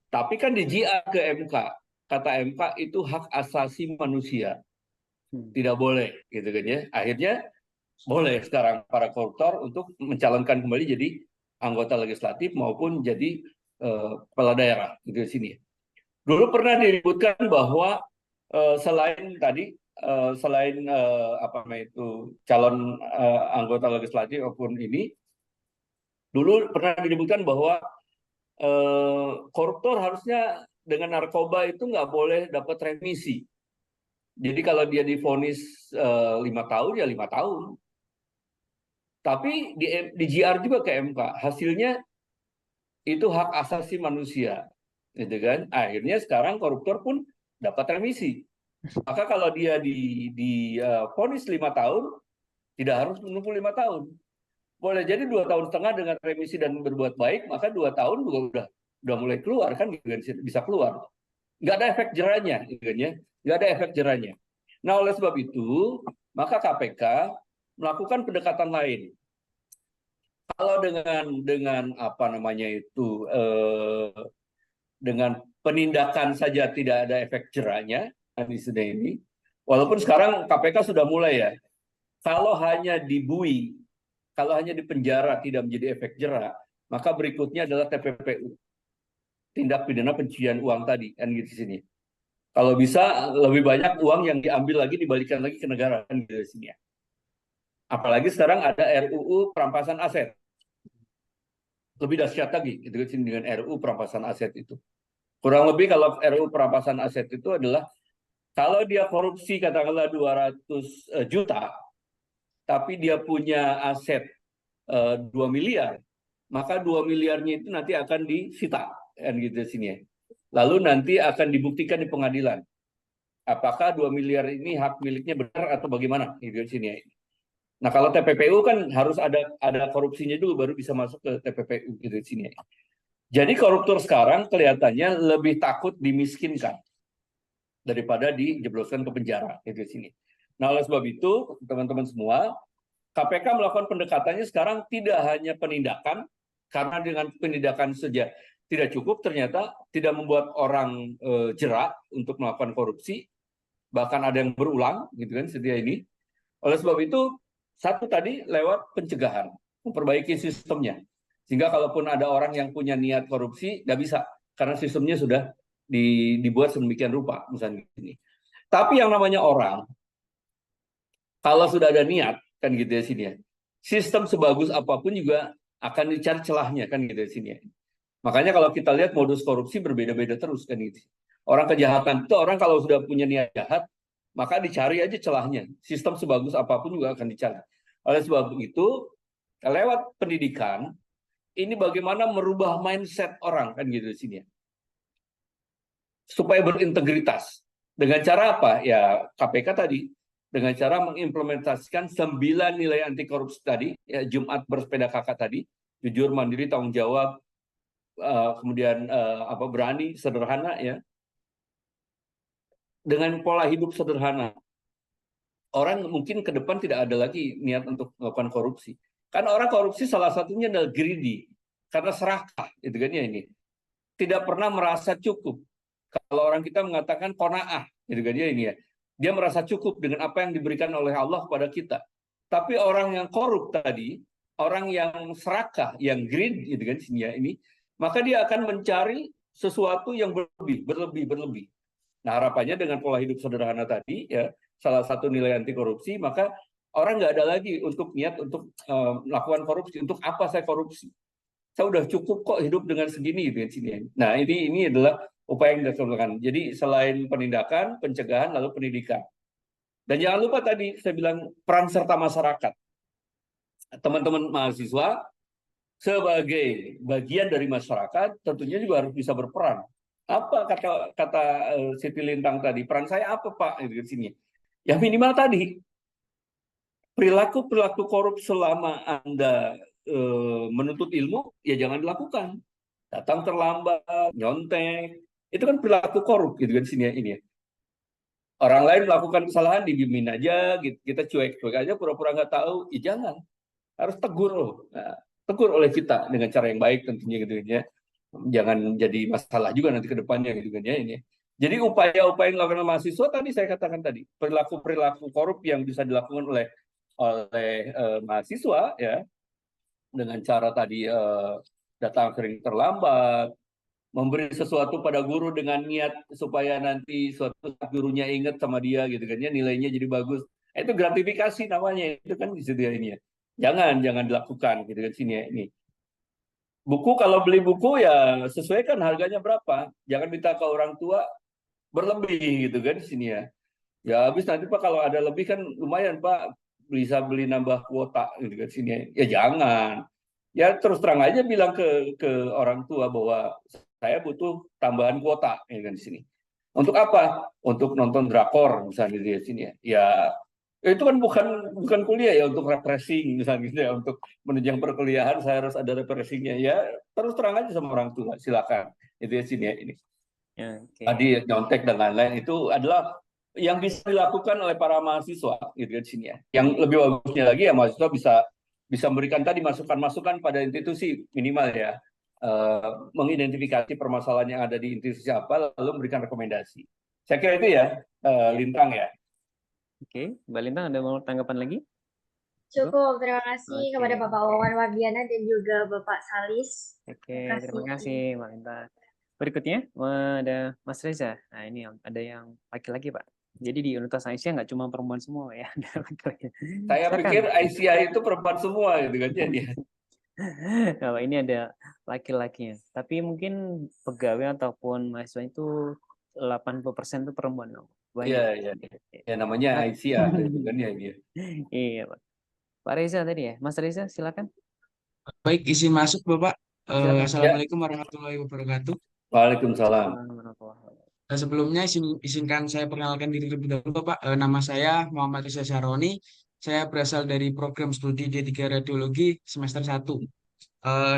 Tapi kan di GR ke MK, kata MK itu hak asasi manusia, tidak boleh gitu kan ya. Akhirnya boleh sekarang para koruptor untuk mencalonkan kembali jadi anggota legislatif maupun jadi kepala daerah gitu di sini. Dulu pernah diributkan bahwa selain apa namanya itu calon anggota legislatif maupun ini, dulu pernah diributkan bahwa koruptor harusnya dengan narkoba itu nggak boleh dapat remisi. Jadi kalau dia divonis 5 tahun ya 5 tahun. Tapi di GR juga ke MK, hasilnya itu hak asasi manusia, gitu kan? Akhirnya sekarang koruptor pun dapat remisi. Maka kalau dia di vonis 5 tahun, tidak harus menunggu 5 tahun. Boleh jadi 2,5 tahun dengan remisi dan berbuat baik, maka 2 tahun juga udah mulai keluar kan, bisa keluar. Nggak ada efek jerahnya, gitu kan ya? Nggak ada efek jerahnya. Nah oleh sebab itu, maka KPK melakukan pendekatan lain. Kalau dengan apa namanya itu dengan penindakan saja tidak ada efek jerahnya di sini ini. Walaupun sekarang KPK sudah mulai ya. Kalau hanya dibui, kalau hanya dipenjara tidak menjadi efek jerah, maka berikutnya adalah TPPU. Tindak pidana pencucian uang tadi kan gitu di sini. Kalau bisa lebih banyak uang yang diambil lagi dibalikan lagi ke negara kan gitu di sini ya. Apalagi sekarang ada RUU perampasan aset. Lebih dahsyat lagi gitu dengan RUU perampasan aset itu. Kurang lebih kalau RUU perampasan aset itu adalah kalau dia korupsi katakanlah 200 juta, tapi dia punya aset 2 miliar, maka 2 miliarnya itu nanti akan disita kan gitu di sini ya. Lalu nanti akan dibuktikan di pengadilan. Apakah 2 miliar ini hak miliknya benar atau bagaimana gitu di sini ya. Nah, kalau TPPU kan harus ada korupsinya dulu baru bisa masuk ke TPPU gitu di sini ya. Jadi koruptor sekarang kelihatannya lebih takut dimiskinkan daripada dijebloskan ke penjara gitu di sini. Nah, oleh sebab itu, teman-teman semua, KPK melakukan pendekatannya sekarang tidak hanya penindakan, karena dengan penindakan saja tidak cukup, ternyata tidak membuat orang jerak untuk melakukan korupsi, bahkan ada yang berulang, gitu kan, setia ini. Oleh sebab itu, satu tadi lewat pencegahan, memperbaiki sistemnya. Sehingga kalaupun ada orang yang punya niat korupsi, nggak bisa, karena sistemnya sudah dibuat sedemikian rupa, misalnya ini. Tapi yang namanya orang, kalau sudah ada niat, kan gitu ya sini ya, sistem sebagus apapun juga akan dicari celahnya, kan gitu ya sini ya. Makanya kalau kita lihat modus korupsi berbeda-beda terus, kan gitu. Orang kejahatan itu, orang kalau sudah punya niat jahat, maka dicari aja celahnya. Sistem sebagus apapun juga akan dicari. Oleh sebab itu, lewat pendidikan, ini bagaimana merubah mindset orang, kan gitu di sini ya. Supaya berintegritas. Dengan cara apa? Ya KPK tadi, dengan cara mengimplementasikan 9 nilai anti korupsi tadi, ya, Jumat bersepeda kakak tadi, jujur, mandiri, tanggung jawab, kemudian berani, sederhana ya. Dengan pola hidup sederhana, orang mungkin ke depan tidak ada lagi niat untuk melakukan korupsi. Karena orang korupsi salah satunya adalah greedy, karena serakah, gitu kan ya ini. Tidak pernah merasa cukup. Kalau orang kita mengatakan qanaah, gitu kan ya ini ya. Dia merasa cukup dengan apa yang diberikan oleh Allah kepada kita. Tapi orang yang korup tadi, orang yang serakah, yang greed, gitu kan ya ini, maka dia akan mencari sesuatu yang berlebih. Nah, harapannya dengan pola hidup sederhana tadi, ya salah satu nilai anti korupsi, maka orang nggak ada lagi untuk niat untuk melakukan korupsi. Untuk apa saya korupsi? Saya udah cukup kok hidup dengan segini, dengan sini. Nah, ini adalah upaya yang dilakukan. Jadi selain penindakan, pencegahan, lalu pendidikan. Dan jangan lupa tadi saya bilang peran serta masyarakat. Teman-teman mahasiswa sebagai bagian dari masyarakat tentunya juga harus bisa berperan. Apa kata Siti Lintang tadi? Peran saya apa, Pak? Di sini. Ya minimal tadi perilaku korup selama Anda menuntut ilmu, ya jangan dilakukan. Datang terlambat, nyontek, itu kan perilaku korup gitu kan sini ini ya. Orang lain melakukan kesalahan didiemin aja, gitu. Kita cuek-cuek aja, pura-pura nggak tahu, ya jangan. Harus tegur loh. Nah, tegur oleh kita dengan cara yang baik tentunya gitu ya. Jangan jadi masalah juga nanti ke depannya gitu kan ya ini. Jadi upaya-upaya yang dilakukan mahasiswa tadi saya katakan tadi, perilaku korup yang bisa dilakukan oleh mahasiswa ya, dengan cara tadi datang sering terlambat, memberi sesuatu pada guru dengan niat supaya nanti suatu saat gurunya ingat sama dia gitu kan ya, nilainya jadi bagus. Itu gratifikasi namanya, itu kan di situ ya ini ya. Jangan dilakukan gitu kan sini ya ini. Buku, kalau beli buku ya sesuaikan harganya berapa. Jangan minta ke orang tua berlebih gitu kan di sini ya. Ya habis nanti Pak kalau ada lebih kan lumayan Pak, bisa beli nambah kuota gitu kan sini ya. Ya jangan. Ya terus terang aja bilang ke orang tua bahwa saya butuh tambahan kuota gitu kan di sini. Untuk apa? Untuk nonton drakor misalnya di sini ya. Ya itu kan bukan kuliah ya, untuk refreshing misalnya gitu ya, untuk menunjang perkuliahan saya harus ada refreshingnya ya, terus terang aja sama orang tua, silakan itu ya sini ya ini. Okay. Tadi nyontek dan lain-lain itu adalah yang bisa dilakukan oleh para mahasiswa gitu kan sini ya. Yang lebih bagusnya lagi ya mahasiswa bisa memberikan tadi masukan-masukan pada institusi minimal ya, mengidentifikasi permasalahan yang ada di institusi apa, lalu memberikan rekomendasi. Saya kira itu ya, Lintang ya. Oke, Mbak Lintang ada mau tanggapan lagi? Cukup, terima kasih Oke. kepada Bapak Wawan Wardiana dan juga Bapak Salis. Oke, terima kasih Mbak Lintang. Berikutnya ada Mas Reza. Nah ini ada yang laki-laki Pak. Jadi di Universitas Aisyah nggak cuma perempuan semua ya, ada laki-laki. Saya Silakan. pikir Aisyah itu perempuan semua gitu kan jadi. Kalau ini ada laki-lakinya. Tapi mungkin pegawai ataupun mahasiswa itu 80% itu perempuan. Banyak. Iya, iya. Ya namanya Aisyah gitu kan ya dia. Iya, Pak. Pak Reza tadi ya. Mas Reza silakan. Baik, izin masuk Bapak. Silakan. Assalamualaikum warahmatullahi wabarakatuh. Waalaikumsalam. Sebelumnya izinkan saya perkenalkan diri terlebih dahulu Bapak. Nama saya Muhammad Reza Syaroni. Saya berasal dari program studi D3 Radiologi semester 1.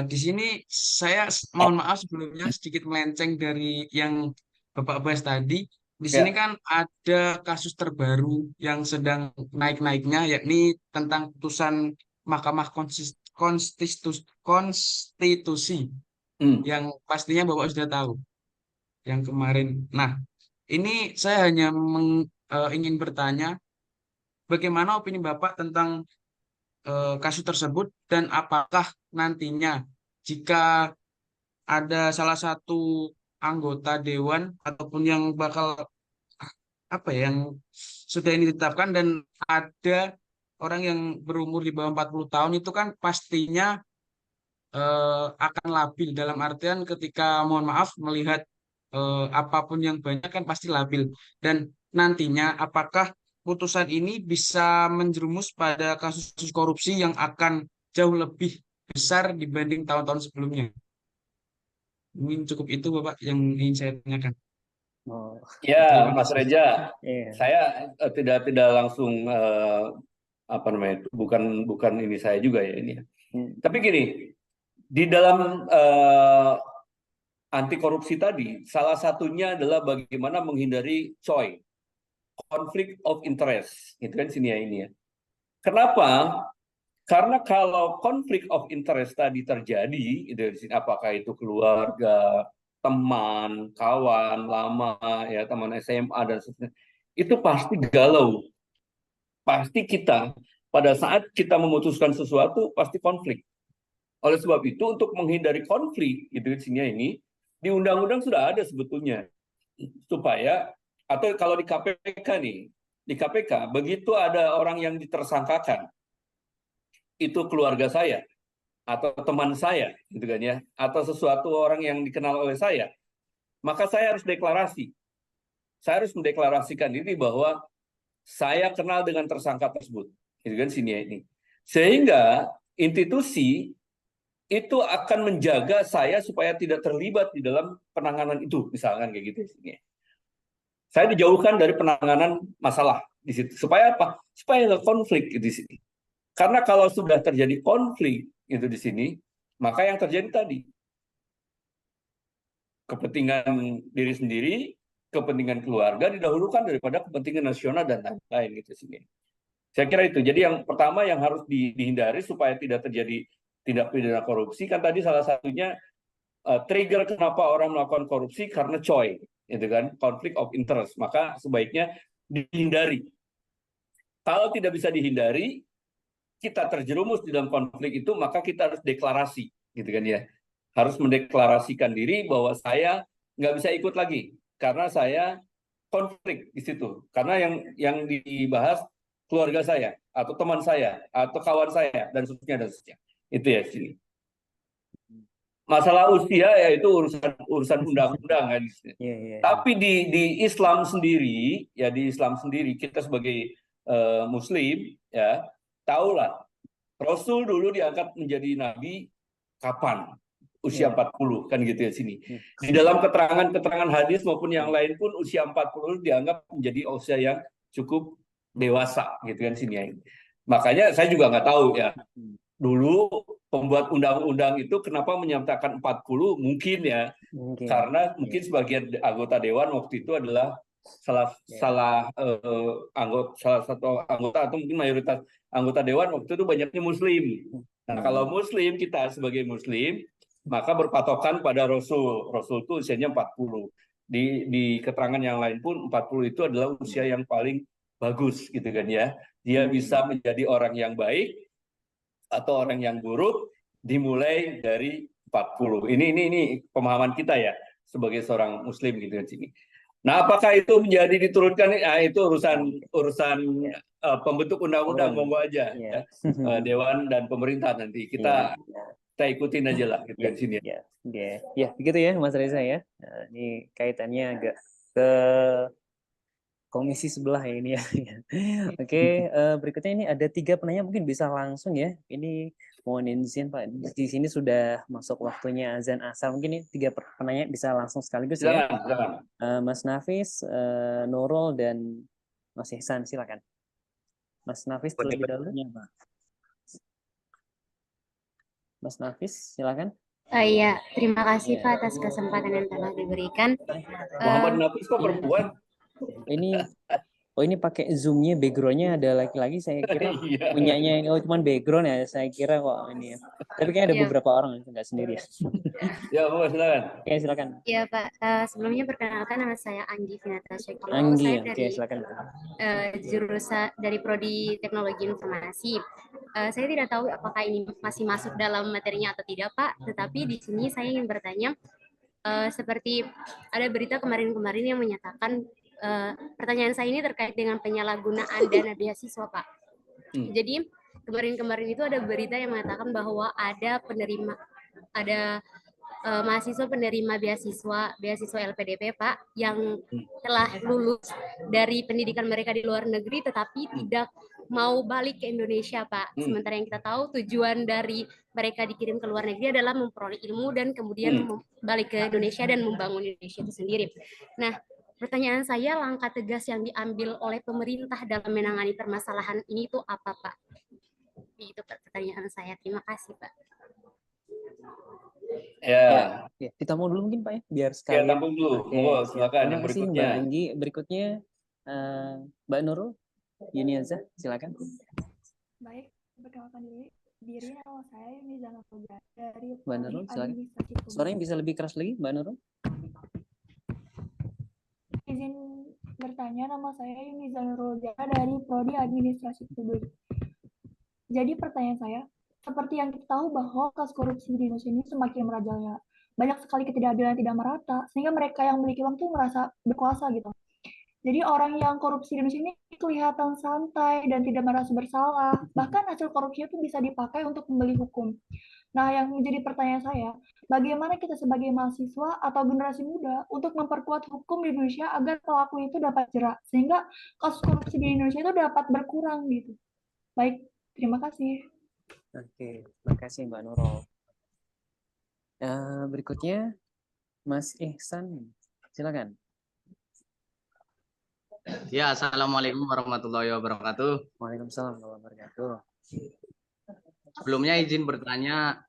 Di sini saya mohon maaf sebelumnya sedikit melenceng dari yang Bapak bahas tadi. Di sini kan ada kasus terbaru yang sedang naik-naiknya, yakni tentang putusan Mahkamah Konstitusi yang pastinya Bapak sudah tahu yang kemarin. Nah, ini saya hanya ingin bertanya, bagaimana opini Bapak tentang kasus tersebut dan apakah nantinya jika ada salah satu anggota dewan ataupun yang bakal yang sudah ini ditetapkan dan ada orang yang berumur di bawah 40 tahun itu kan pastinya akan labil dalam artian ketika mohon maaf melihat apapun yang banyak kan pasti labil dan nantinya apakah putusan ini bisa menjerumus pada kasus korupsi yang akan jauh lebih besar dibanding tahun-tahun sebelumnya. Mungkin cukup itu Bapak yang ingin saya tanyakan. Oh, Ya, Mas Reza, iya. saya tidak langsung bukan ini saya juga ya ini. Tapi gini, di dalam anti korupsi tadi, salah satunya adalah bagaimana menghindari COI, conflict of interest, gitu kan sini ya ini ya. Kenapa? Karena kalau conflict of interest tadi terjadi, apakah itu keluarga, teman, kawan lama, ya teman SMA dan sebagainya, itu pasti galau. Pasti kita pada saat kita memutuskan sesuatu pasti konflik. Oleh sebab itu untuk menghindari konflik, itu sini ini di undang-undang sudah ada sebetulnya supaya atau kalau di KPK nih, di KPK begitu ada orang yang ditersangkakan itu keluarga saya atau teman saya gitu kan ya atau sesuatu orang yang dikenal oleh saya maka saya harus deklarasi. Saya harus mendeklarasikan diri bahwa saya kenal dengan tersangka tersebut. Gitu kan sini ya ini. Sehingga institusi itu akan menjaga saya supaya tidak terlibat di dalam penanganan itu, misalkan kayak gitu sini. Saya dijauhkan dari penanganan masalah di situ. Supaya apa? Supaya nggak konflik di sini. Karena kalau sudah terjadi konflik itu di sini, maka yang terjadi tadi kepentingan diri sendiri, kepentingan keluarga didahulukan daripada kepentingan nasional dan lain-lain gitu sini. Saya kira itu. Jadi yang pertama yang harus dihindari supaya tidak terjadi tindak pidana korupsi kan tadi salah satunya trigger kenapa orang melakukan korupsi karena COI, itu kan conflict of interest. Maka sebaiknya dihindari. Kalau tidak bisa dihindari, kita terjerumus di dalam konflik itu, maka kita harus deklarasi, gitu kan ya. Harus mendeklarasikan diri bahwa saya nggak bisa ikut lagi karena saya konflik di situ. Karena yang dibahas keluarga saya atau teman saya atau kawan saya dan seterusnya. Itu ya sini. Masalah usia ya itu urusan undang-undang kan. Tapi di Islam sendiri ya di Islam sendiri kita sebagai Muslim ya tahulah Rasul dulu diangkat menjadi nabi kapan? Usia 40 kan gitu ya sini. Di dalam keterangan hadis maupun yang lain pun usia 40 dianggap menjadi usia yang cukup dewasa gitu kan sini ya. Makanya saya juga nggak tahu ya. Dulu pembuat undang-undang itu kenapa menyatakan 40 mungkin ya. Karena mungkin sebagian anggota dewan waktu itu adalah salah satu anggota atau mungkin mayoritas anggota dewan waktu itu banyaknya muslim. Nah, kalau muslim kita sebagai muslim maka berpatokan pada Rasul. Rasul itu usianya 40. Di keterangan yang lain pun 40 itu adalah usia yang paling bagus gitu kan ya. Dia bisa menjadi orang yang baik atau orang yang buruk dimulai dari 40. Ini pemahaman kita ya sebagai seorang muslim gitu kan sini. Nah, apakah itu menjadi diturunkan? Nah, itu urusan pembentuk undang-undang, monggo aja ya. Dewan dan pemerintah nanti kita ikutin aja lah gitu kan sini. Ya, begitu ya Mas Reza ya. Nah, ini kaitannya agak ke komisi sebelah ya ini ya. Oke, berikutnya ini ada 3 penanya, mungkin bisa langsung ya. Ini mohon izin Pak, di sini sudah masuk waktunya azan asar. Mungkin ini 3 penanya bisa langsung sekaligus ya. Silakan. Mas Nafis, Nurul dan Mas Ihsan, silakan. Mas Nafis terlebih dahulu. Mas Nafis, silakan. Iya, terima kasih Pak atas kesempatan yang telah diberikan. Muhammad Nafis kok perempuan? Ini pakai zoom-nya, background-nya ada laki-laki, saya kira punyanya cuman background ya, saya kira kok ini ya. Tapi kayaknya ada beberapa orang yang nggak sendiri. Ya, silakan. Oke, silakan. Iya Pak, sebelumnya perkenalkan nama saya Anggi Finata Syekolo. Anggi, Saya oke, dari silakan. jurusan dari Prodi Teknologi Informasi. Saya tidak tahu apakah ini masih masuk dalam materinya atau tidak Pak, tetapi di sini saya ingin bertanya, seperti ada berita kemarin-kemarin yang menyatakan, pertanyaan saya ini terkait dengan penyalahgunaan dana beasiswa Pak. Jadi kemarin-kemarin itu ada berita yang mengatakan bahwa ada mahasiswa penerima beasiswa LPDP Pak yang telah lulus dari pendidikan mereka di luar negeri tetapi tidak mau balik ke Indonesia Pak. Sementara yang kita tahu tujuan dari mereka dikirim ke luar negeri adalah memperoleh ilmu dan kemudian balik ke Indonesia dan membangun Indonesia itu sendiri. Nah, pertanyaan saya, langkah tegas yang diambil oleh pemerintah dalam menangani permasalahan ini itu apa Pak? Itu pertanyaan saya. Terima kasih Pak. Ya, kita mau dulu mungkin Pak ya, biar sekali. Ya, tampung dulu. Monggo, silakan yang Terima kasih berikutnya. Mbak Anggi. Berikutnya Mbak Nurul Yuniaza, silakan. Baik, perkenalkan diri nama saya Yunizana Foga dari Mbak Nurul, silakan. Suaranya bisa lebih keras lagi, Mbak Nurul. Izin bertanya, nama saya Yunizana Foga dari Prodi Administrasi Publik. Jadi pertanyaan saya, seperti yang kita tahu bahwa kasus korupsi di Indonesia ini semakin merajalela. Banyak sekali ketidakadilan yang tidak merata, sehingga mereka yang memiliki uang itu merasa berkuasa gitu. Jadi orang yang korupsi di Indonesia ini kelihatan santai dan tidak merasa bersalah. Bahkan hasil korupsinya itu bisa dipakai untuk membeli hukum. Nah, yang menjadi pertanyaan saya, bagaimana kita sebagai mahasiswa atau generasi muda untuk memperkuat hukum di Indonesia agar pelaku itu dapat jerak, sehingga kasus korupsi di Indonesia itu dapat berkurang gitu. Baik, terima kasih. Oke, terima kasih Mbak Nurul. Berikutnya Mas Ihsan, silakan. Ya, assalamualaikum warahmatullahi wabarakatuh. Waalaikumsalam warahmatullahi wabarakatuh. Sebelumnya izin bertanya,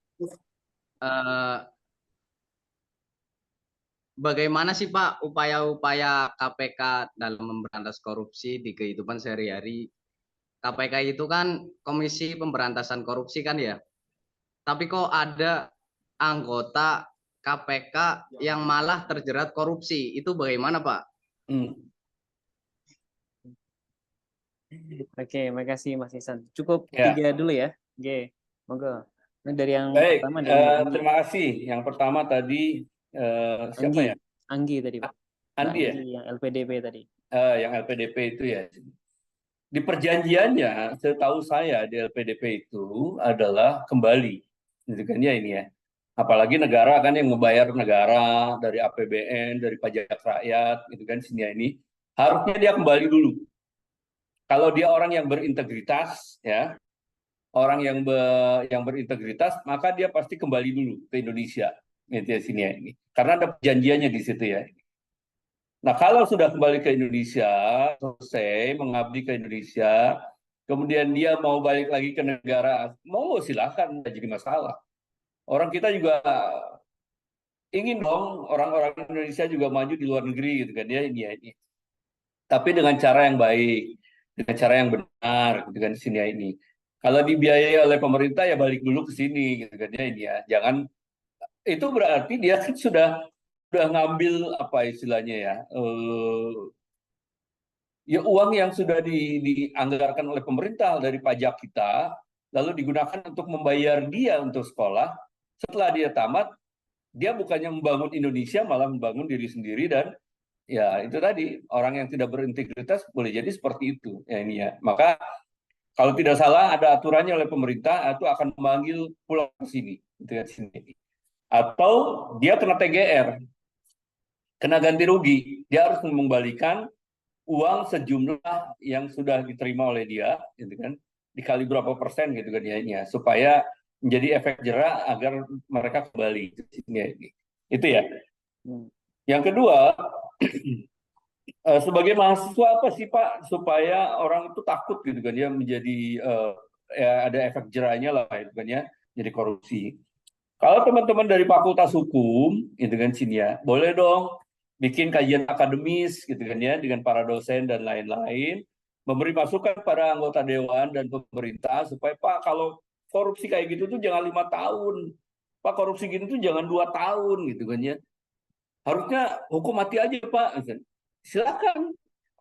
bagaimana sih Pak upaya-upaya KPK dalam memberantas korupsi di kehidupan sehari-hari? KPK itu kan Komisi Pemberantasan Korupsi kan ya. Tapi kok ada anggota KPK yang malah terjerat korupsi, itu bagaimana Pak? Oke, makasih Mas Ihsan. Cukup 3 dulu ya. Oke, monggo. Ini dari yang pertama terima kasih. Yang pertama tadi siapa ya? Anggi tadi Pak. Andi ya? Yang LPDP tadi. Yang LPDP itu ya. Di perjanjiannya, setahu saya di LPDP itu adalah kembali, gitu kan ya ini ya. Apalagi negara kan yang ngebayar negara dari APBN, dari pajak rakyat, gitu kan sini ya ini. Harusnya dia kembali dulu. Kalau dia orang yang berintegritas, ya, orang yang berintegritas, maka dia pasti kembali dulu ke Indonesia, gitu ya sini ya ini. Karena ada perjanjiannya di situ ya. Nah, kalau sudah kembali ke Indonesia, selesai mengabdi ke Indonesia, kemudian dia mau balik lagi ke negara, mau silakan, tidak jadi masalah. Orang kita juga ingin dong orang-orang Indonesia juga maju di luar negeri, gitu kan ya ini. Tapi dengan cara yang baik, dengan cara yang benar, gitu kan sini ya ini. Kalau dibiayai oleh pemerintah ya balik dulu ke sini, gitu kan ya ini ya. Jangan itu berarti dia kan sudah ngambil apa istilahnya ya, ya uang yang sudah dianggarkan oleh pemerintah dari pajak kita, lalu digunakan untuk membayar dia untuk sekolah. Setelah dia tamat, dia bukannya membangun Indonesia, malah membangun diri sendiri. Dan ya itu tadi, orang yang tidak berintegritas boleh jadi seperti itu ya ini ya. Maka kalau tidak salah ada aturannya oleh pemerintah, itu akan memanggil pulang ke sini, gitu ya, sini. Atau dia kena TGR, kena ganti rugi, dia harus mengembalikan uang sejumlah yang sudah diterima oleh dia, gitu kan, dikali berapa persen gitu kan ya, supaya menjadi efek jerak agar mereka kembali. Itu ya. Yang kedua, sebagai mahasiswa apa sih Pak supaya orang itu takut gitu kan ya menjadi ya ada efek jeraknya lah gitu kan ya, jadi korupsi. Kalau teman-teman dari Fakultas Hukum gitu kan sini ya, boleh dong bikin kajian akademis gitu kan ya dengan para dosen dan lain-lain, memberi masukan pada anggota dewan dan pemerintah supaya Pak kalau korupsi kayak gitu tuh jangan 5 tahun, Pak korupsi gitu tuh jangan 2 tahun gitu kan ya, harusnya hukum mati aja Pak. Silakan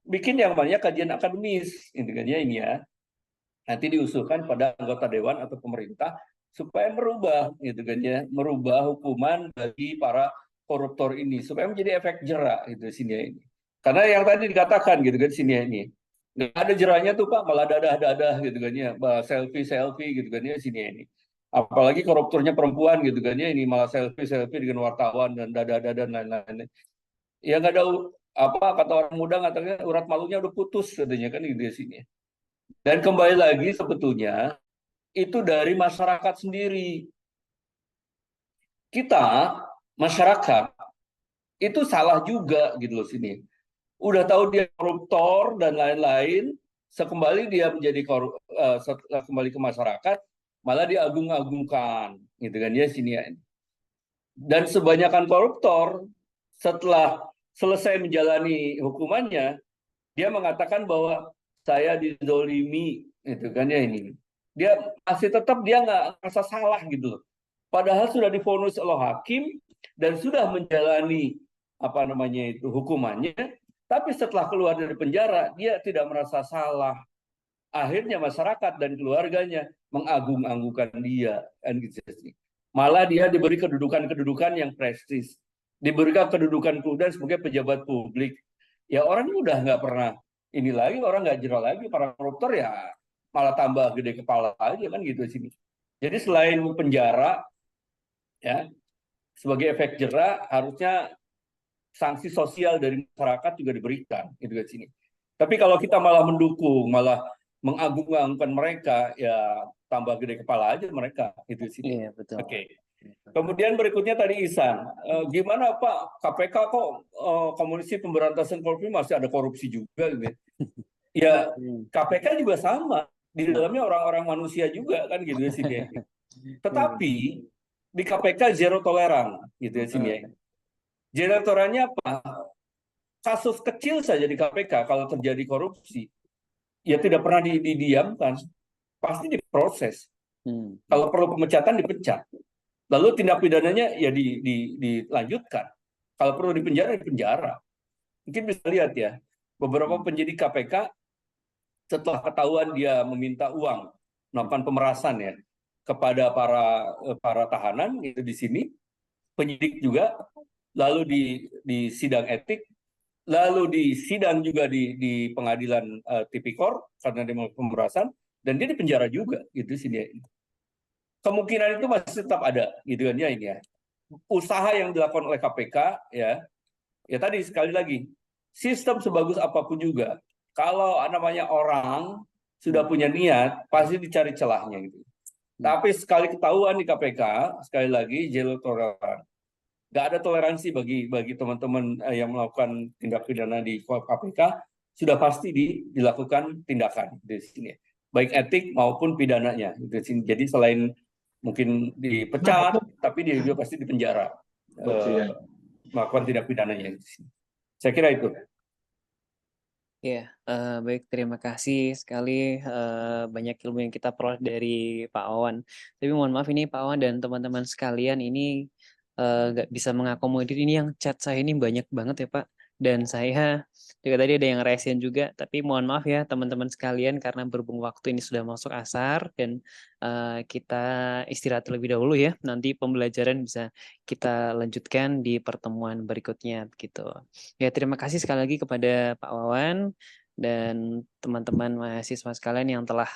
bikin yang banyak kajian akademis gitu kan ya ini ya, nanti diusulkan pada anggota dewan atau pemerintah supaya merubah gitu kan ya, merubah hukuman bagi para koruptor ini supaya menjadi efek jerak gitu sini ini. Karena yang tadi dikatakan gitu kan sini ini, nggak ada jeraknya tuh Pak, malah dadah gitu kan ya, selfie gitu kan ya sini ini. Apalagi koruptornya perempuan gitu kan ya, ini malah selfie dengan wartawan dan dadah dan lain-lain. Ya nggak ada apa kata orang muda katanya urat malunya udah putus katanya kan gitu di sini. Dan kembali lagi sebetulnya itu dari masyarakat sendiri. Kita masyarakat itu salah juga gitu loh sini. Udah tahu dia koruptor dan lain-lain, sekembali dia menjadi kembali ke masyarakat malah diagung-agungkan gitu kan ya sini ya. Dan kebanyakan koruptor setelah selesai menjalani hukumannya, dia mengatakan bahwa saya dizolimi, itu kan ya ini. Dia masih tetap dia nggak merasa salah gitu loh. Padahal sudah divonis oleh hakim dan sudah menjalani apa namanya itu hukumannya, tapi setelah keluar dari penjara dia tidak merasa salah. Akhirnya masyarakat dan keluarganya mengagung-agungkan dia kan gitu sih. Malah dia diberi kedudukan yang prestis, diberikan kedudukan sebagai pejabat publik. Ya orang udah nggak pernah ini lagi, orang nggak jerah lagi, para koruptor ya malah tambah gede kepala aja kan gitu sini. Jadi selain penjara ya sebagai efek jerak, harusnya sanksi sosial dari masyarakat juga diberikan gitu kan sini. Tapi kalau kita malah mendukung, malah mengagung-agungkan mereka, ya tambah gede kepala aja mereka itu sini. Iya, betul. Oke. Kemudian berikutnya tadi Ihsan, gimana Pak KPK kok Komisi Pemberantasan Korupsi masih ada korupsi juga gitu. Ya KPK juga sama, di dalamnya orang-orang manusia juga kan gitu sini. Tetapi di KPK zero toleran gitu ya sini. Zero tolerannya apa? Kasus kecil saja di KPK kalau terjadi korupsi, ya tidak pernah didiamkan, pasti diproses. Kalau perlu pemecatan dipecat. Lalu tindak pidananya ya dilanjutkan. Kalau perlu dipenjara. Mungkin bisa lihat ya, beberapa penyidik KPK setelah ketahuan dia meminta uang, melakukan pemerasan ya kepada para tahanan itu di sini, penyidik juga, lalu di sidang etik, lalu di sidang juga di pengadilan tipikor karena dia melakukan pemerasan, dan dia dipenjara juga gitu sini. Kemungkinan itu masih tetap ada gitu kan ya ini ya. Usaha yang dilakukan oleh KPK ya tadi sekali lagi, sistem sebagus apapun juga kalau namanya orang sudah punya niat pasti dicari celahnya gitu. Tapi sekali ketahuan di KPK, sekali lagi zero toleran. Nggak ada toleransi bagi teman-teman yang melakukan tindak pidana di KPK, sudah pasti dilakukan tindakan di sini, baik etik maupun pidananya. Jadi selain mungkin dipecat, tapi dia juga pasti dipenjara melakukan tindak pidananya. Saya kira itu. Ya, baik, terima kasih sekali, banyak ilmu yang kita peroleh dari Pak Wawan. Tapi mohon maaf ini Pak Wawan dan teman-teman sekalian, ini nggak bisa mengakomodir. Ini yang chat saya ini banyak banget ya Pak. Dan saya juga tadi ada yang resen juga, tapi mohon maaf ya teman-teman sekalian karena berhubung waktu ini sudah masuk asar dan kita istirahat terlebih dahulu ya. Nanti pembelajaran bisa kita lanjutkan di pertemuan berikutnya gitu. Ya terima kasih sekali lagi kepada Pak Wawan dan teman-teman mahasiswa sekalian yang telah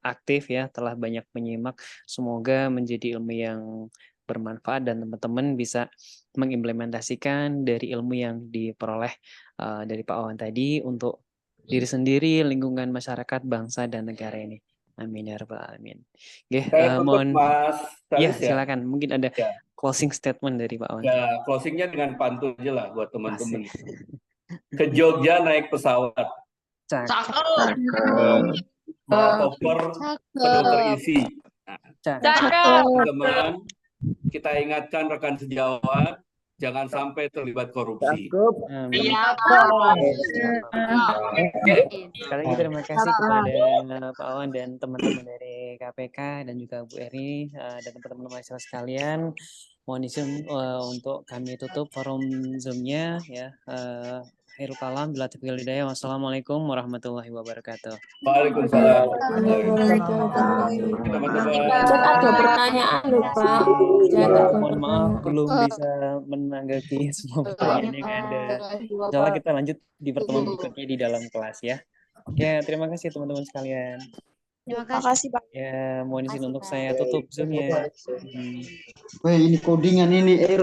aktif ya, telah banyak menyimak. Semoga menjadi ilmu yang bermanfaat dan teman-teman bisa mengimplementasikan dari ilmu yang diperoleh dari Pak Wawan tadi untuk diri sendiri, lingkungan masyarakat, bangsa dan negara ini. Amin ya rabbal alamin. Oke, Saya tutup mohon Mas ya Salis ya. silakan. Mungkin ada Ya. closing statement dari Pak Wawan. Ya, closingnya dengan pantun aja lah buat teman-teman. Asik. Ke Jogja naik pesawat, bawa koper penuh terisi. Teman-teman, kita ingatkan rekan sejawat, jangan sampai terlibat korupsi. Amin. Sekali lagi terima kasih kepada Pak Wawan dan teman-teman dari KPK dan juga Bu Eri dan teman-teman mahasiswa sekalian. Mohon izin untuk kami tutup forum Zoom-nya ya. Khairul kalam bila taufiq wal hidayah. Wassalamualaikum warahmatullahi wabarakatuh. Waalaikumsalam. Chat ada pertanyaan loh Pak. Mohon maaf belum bisa menanggapi semua pertanyaan yang ada. Insyaallah kita lanjut di pertemuan berikutnya di dalam kelas ya. Oke, terima kasih teman-teman sekalian. Terima kasih, Pak. Ya, mohon izin untuk saya tutup Zoom-nya. Wah, ini codingan ini error.